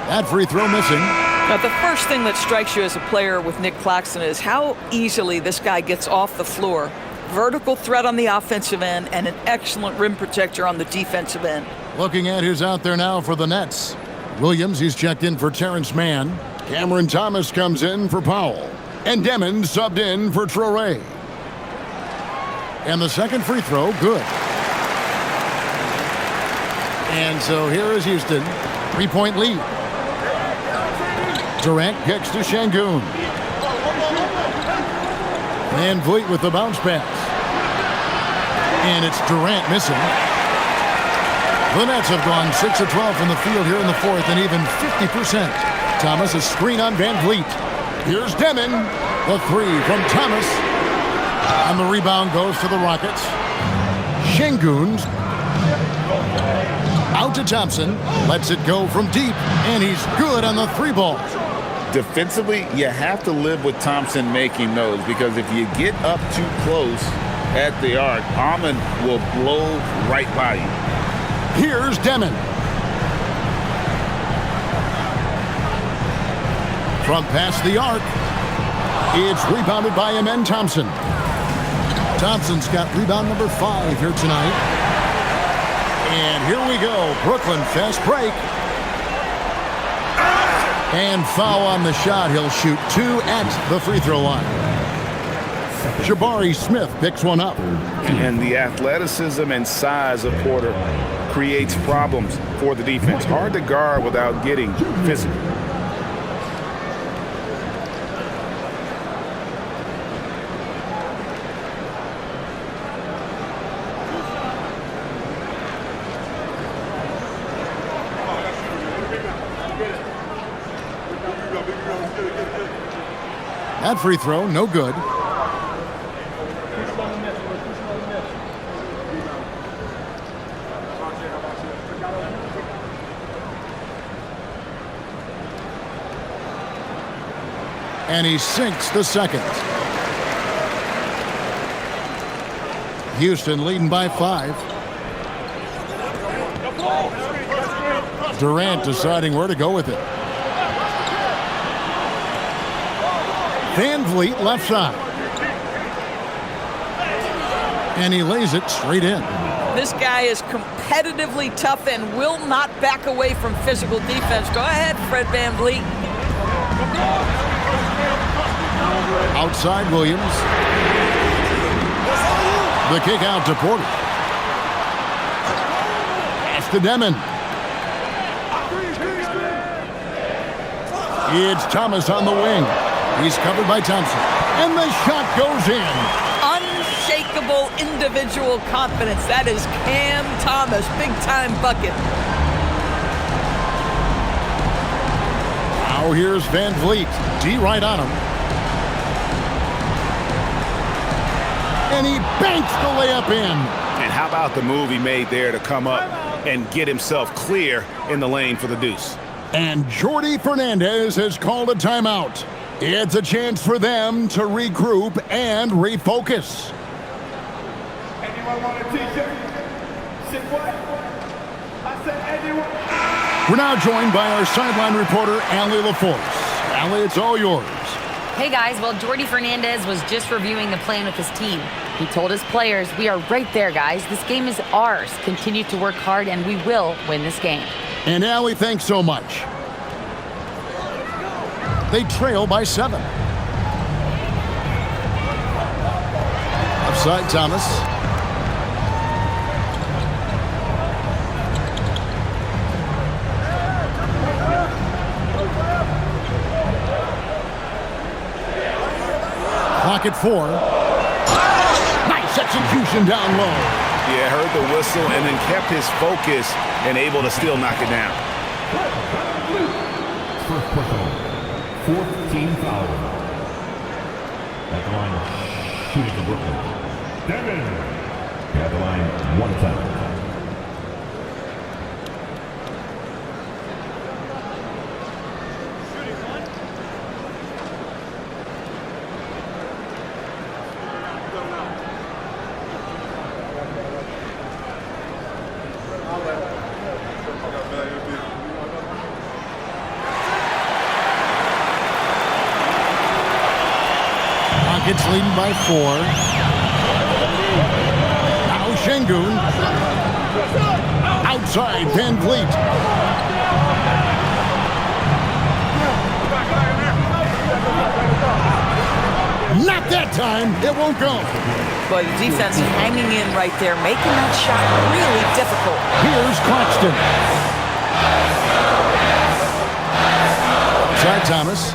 That free throw missing. Now, the first thing that strikes you as a player with Nick Claxton is how easily this guy gets off the floor. Vertical threat on the offensive end and an excellent rim protector on the defensive end. Looking at who's out there now for the Nets. Williams, he's checked in for Terrence Mann. Cameron Thomas comes in for Powell. And Demon subbed in for Traoré. And the second free throw, good. And so here is Houston. 3-point lead. Durant kicks to Şengün. Van Vliet with the bounce pass. And it's Durant missing. The Nets have gone 6 of 12 from the field here in the fourth and even 50%. Thomas a screen on Van Vliet. Here's Demon. The 3 from Thomas. And the rebound goes to the Rockets. Şengün out to Thompson. Lets it go from deep. And he's good on the 3 ball. Defensively, you have to live with Thompson making those, because if you get up too close at the arc, Ahmed will blow right by you. Here's Demon. From past the arc. It's rebounded by Amen Thompson. Thompson's got rebound number 5 here tonight. And here we go. Brooklyn fast break. And foul on the shot. He'll shoot 2 at the free throw line. Jabari Smith picks one up. And the athleticism and size of Porter creates problems for the defense. Hard to guard without getting physical. That free throw, no good. And he sinks the second. Houston leading by 5. Durant deciding where to go with it. Van Vliet left side. And he lays it straight in. This guy is competitively tough and will not back away from physical defense. Go ahead, Fred Van Vliet. Outside Williams. The kick out to Porter. Pass to Demon. It's Thomas on the wing. He's covered by Thompson. And the shot goes in. Unshakable individual confidence. That is Cam Thomas. Big-time bucket. Now here's Van Vliet. D right on him. And he banks the layup in. And how about the move he made there to come up and get himself clear in the lane for the deuce? And Jordi Fernandez has called a timeout. It's a chance for them to regroup and refocus. Anyone want a t-shirt? Say what? I said anyone. We're now joined by our sideline reporter, Allie LaForce. Allie, it's all yours. Hey guys, well, Jordi Fernandez was just reviewing the plan with his team. He told his players, we are right there, guys. This game is ours. Continue to work hard, and we will win this game. And Allie, thanks so much. They trail by 7. Offside Thomas. Clock at 4. Nice execution down low. Yeah, heard the whistle and then kept his focus and able to still knock it down. First personal. Fourth team foul. At the line, shooting for Brooklyn. Devin. At the line, 1 foul. Rockets leading by 4. Now Şengün. Outside Van Vliet. Not that time. It won't go. Boy, the defense hanging in right there, making that shot really difficult. Here's Claxton. Outside Thomas.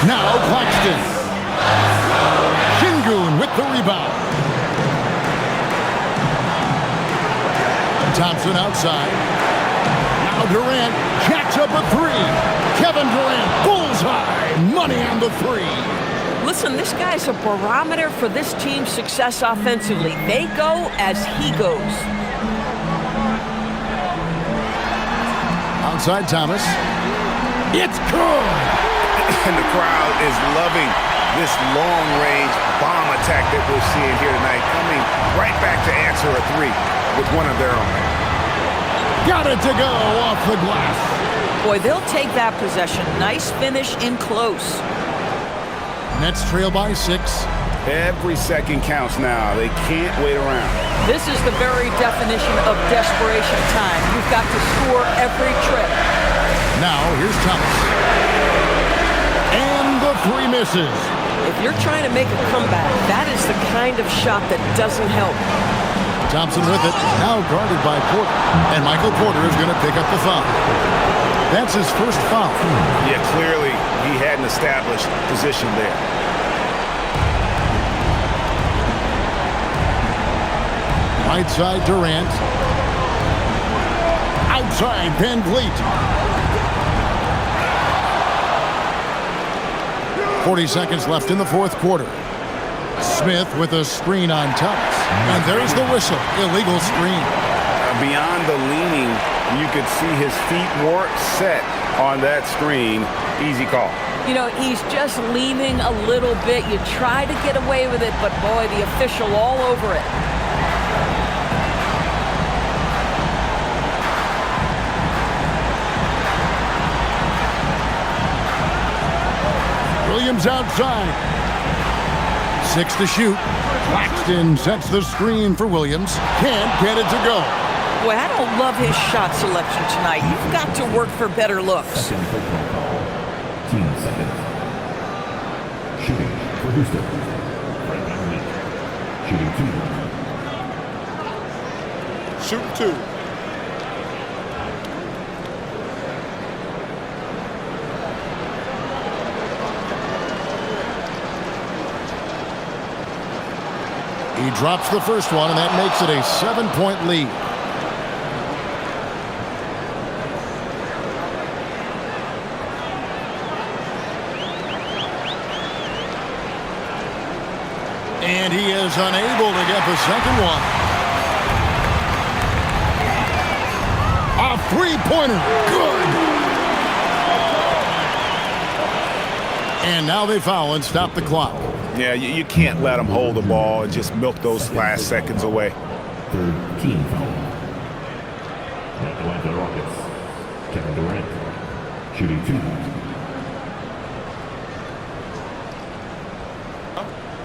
Now Claxton. Şengün with the rebound. Thompson outside. Now Durant jacks up a 3. Kevin Durant, bullseye. Money on the 3. Listen, this guy's a barometer for this team's success offensively. They go as he goes. Outside Thomas. It's good. And the crowd is loving this long-range bomb attack that we're seeing here tonight, coming right back to answer a 3 with one of their own. Got it to go off the glass. Boy, they'll take that possession. Nice finish in close. Nets trail by 6. Every second counts now. They can't wait around. This is the very definition of desperation time. You've got to score every trip. Now here's Thomas. And the 3 misses. If you're trying to make a comeback, that is the kind of shot that doesn't help. Thompson with it, now guarded by Porter. And Michael Porter is going to pick up the foul. That's his first foul. Yeah, clearly he had an established position there. Right side Durant. Outside Van Vliet. 40 seconds left in the fourth quarter. Smith with a screen on Thomas. And there's the whistle. Illegal screen. Beyond the leaning, you could see his feet weren't set on that screen. Easy call. You know, he's just leaning a little bit. You try to get away with it, but boy, the official all over it. Williams outside. 6 to shoot. Claxton sets the screen for Williams. Can't get it to go. Boy, I don't love his shot selection tonight. You've got to work for better looks. Second football call. Team second. Shooting for Houston. Fred VanVleet. Shooting 2. Shooting 2. He drops the first one, and that makes it a 7-point lead. And he is unable to get the second one. A 3-pointer. Good. And now they foul and stop the clock. Yeah, you can't let them hold the ball and just milk those last seconds away. Third team foul. At the line for the Rockets. Kevin Durant. Shooting 2.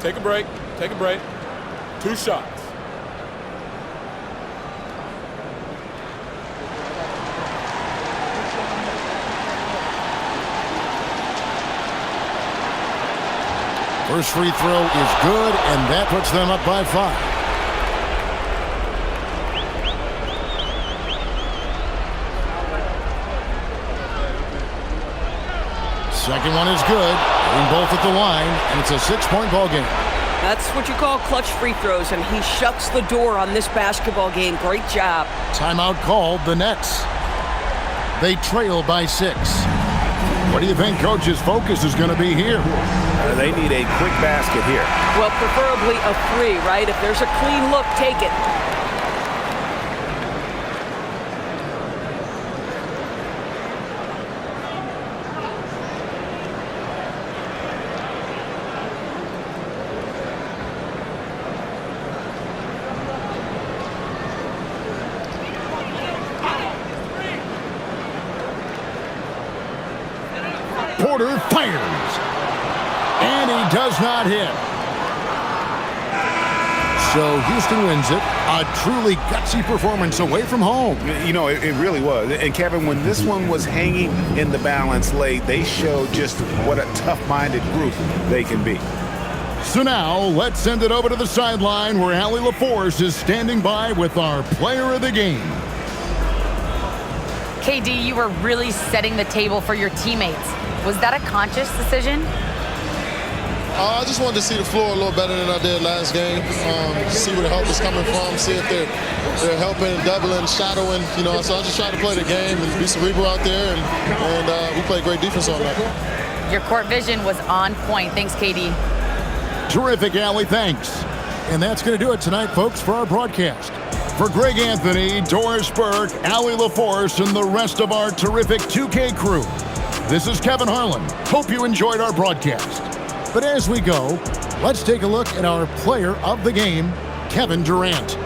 Take a break. Take a break. 2 shots. First free throw is good, and that puts them up by 5. Second one is good. Hitting both at the line, and it's a 6-point ball game. That's what you call clutch free throws, and he shuts the door on this basketball game. Great job. Timeout called, the Nets. They trail by 6. What do you think Coach's focus is going to be here? They need a quick basket here. Well, preferably a 3, right? If there's a clean look, take it. Porter fires, and he does not hit. So Houston wins it. A truly gutsy performance away from home. You know, it really was. And Kevin, when this one was hanging in the balance late, they showed just what a tough-minded group they can be. So now let's send it over to the sideline where Allie LaForce is standing by with our player of the game. KD, you were really setting the table for your teammates. Was that a conscious decision? I just wanted to see the floor a little better than I did last game. See where the help is coming from, see if they're helping, doubling, shadowing. You know, so I just tried to play the game and be cerebral out there, and we played great defense on that. Your court vision was on point. Thanks, KD. Terrific, Allie. Thanks. And that's going to do it tonight, folks, for our broadcast. For Greg Anthony, Doris Burke, Allie LaForce, and the rest of our terrific 2K crew, this is Kevin Harlan. Hope you enjoyed our broadcast. But as we go, let's take a look at our player of the game, Kevin Durant.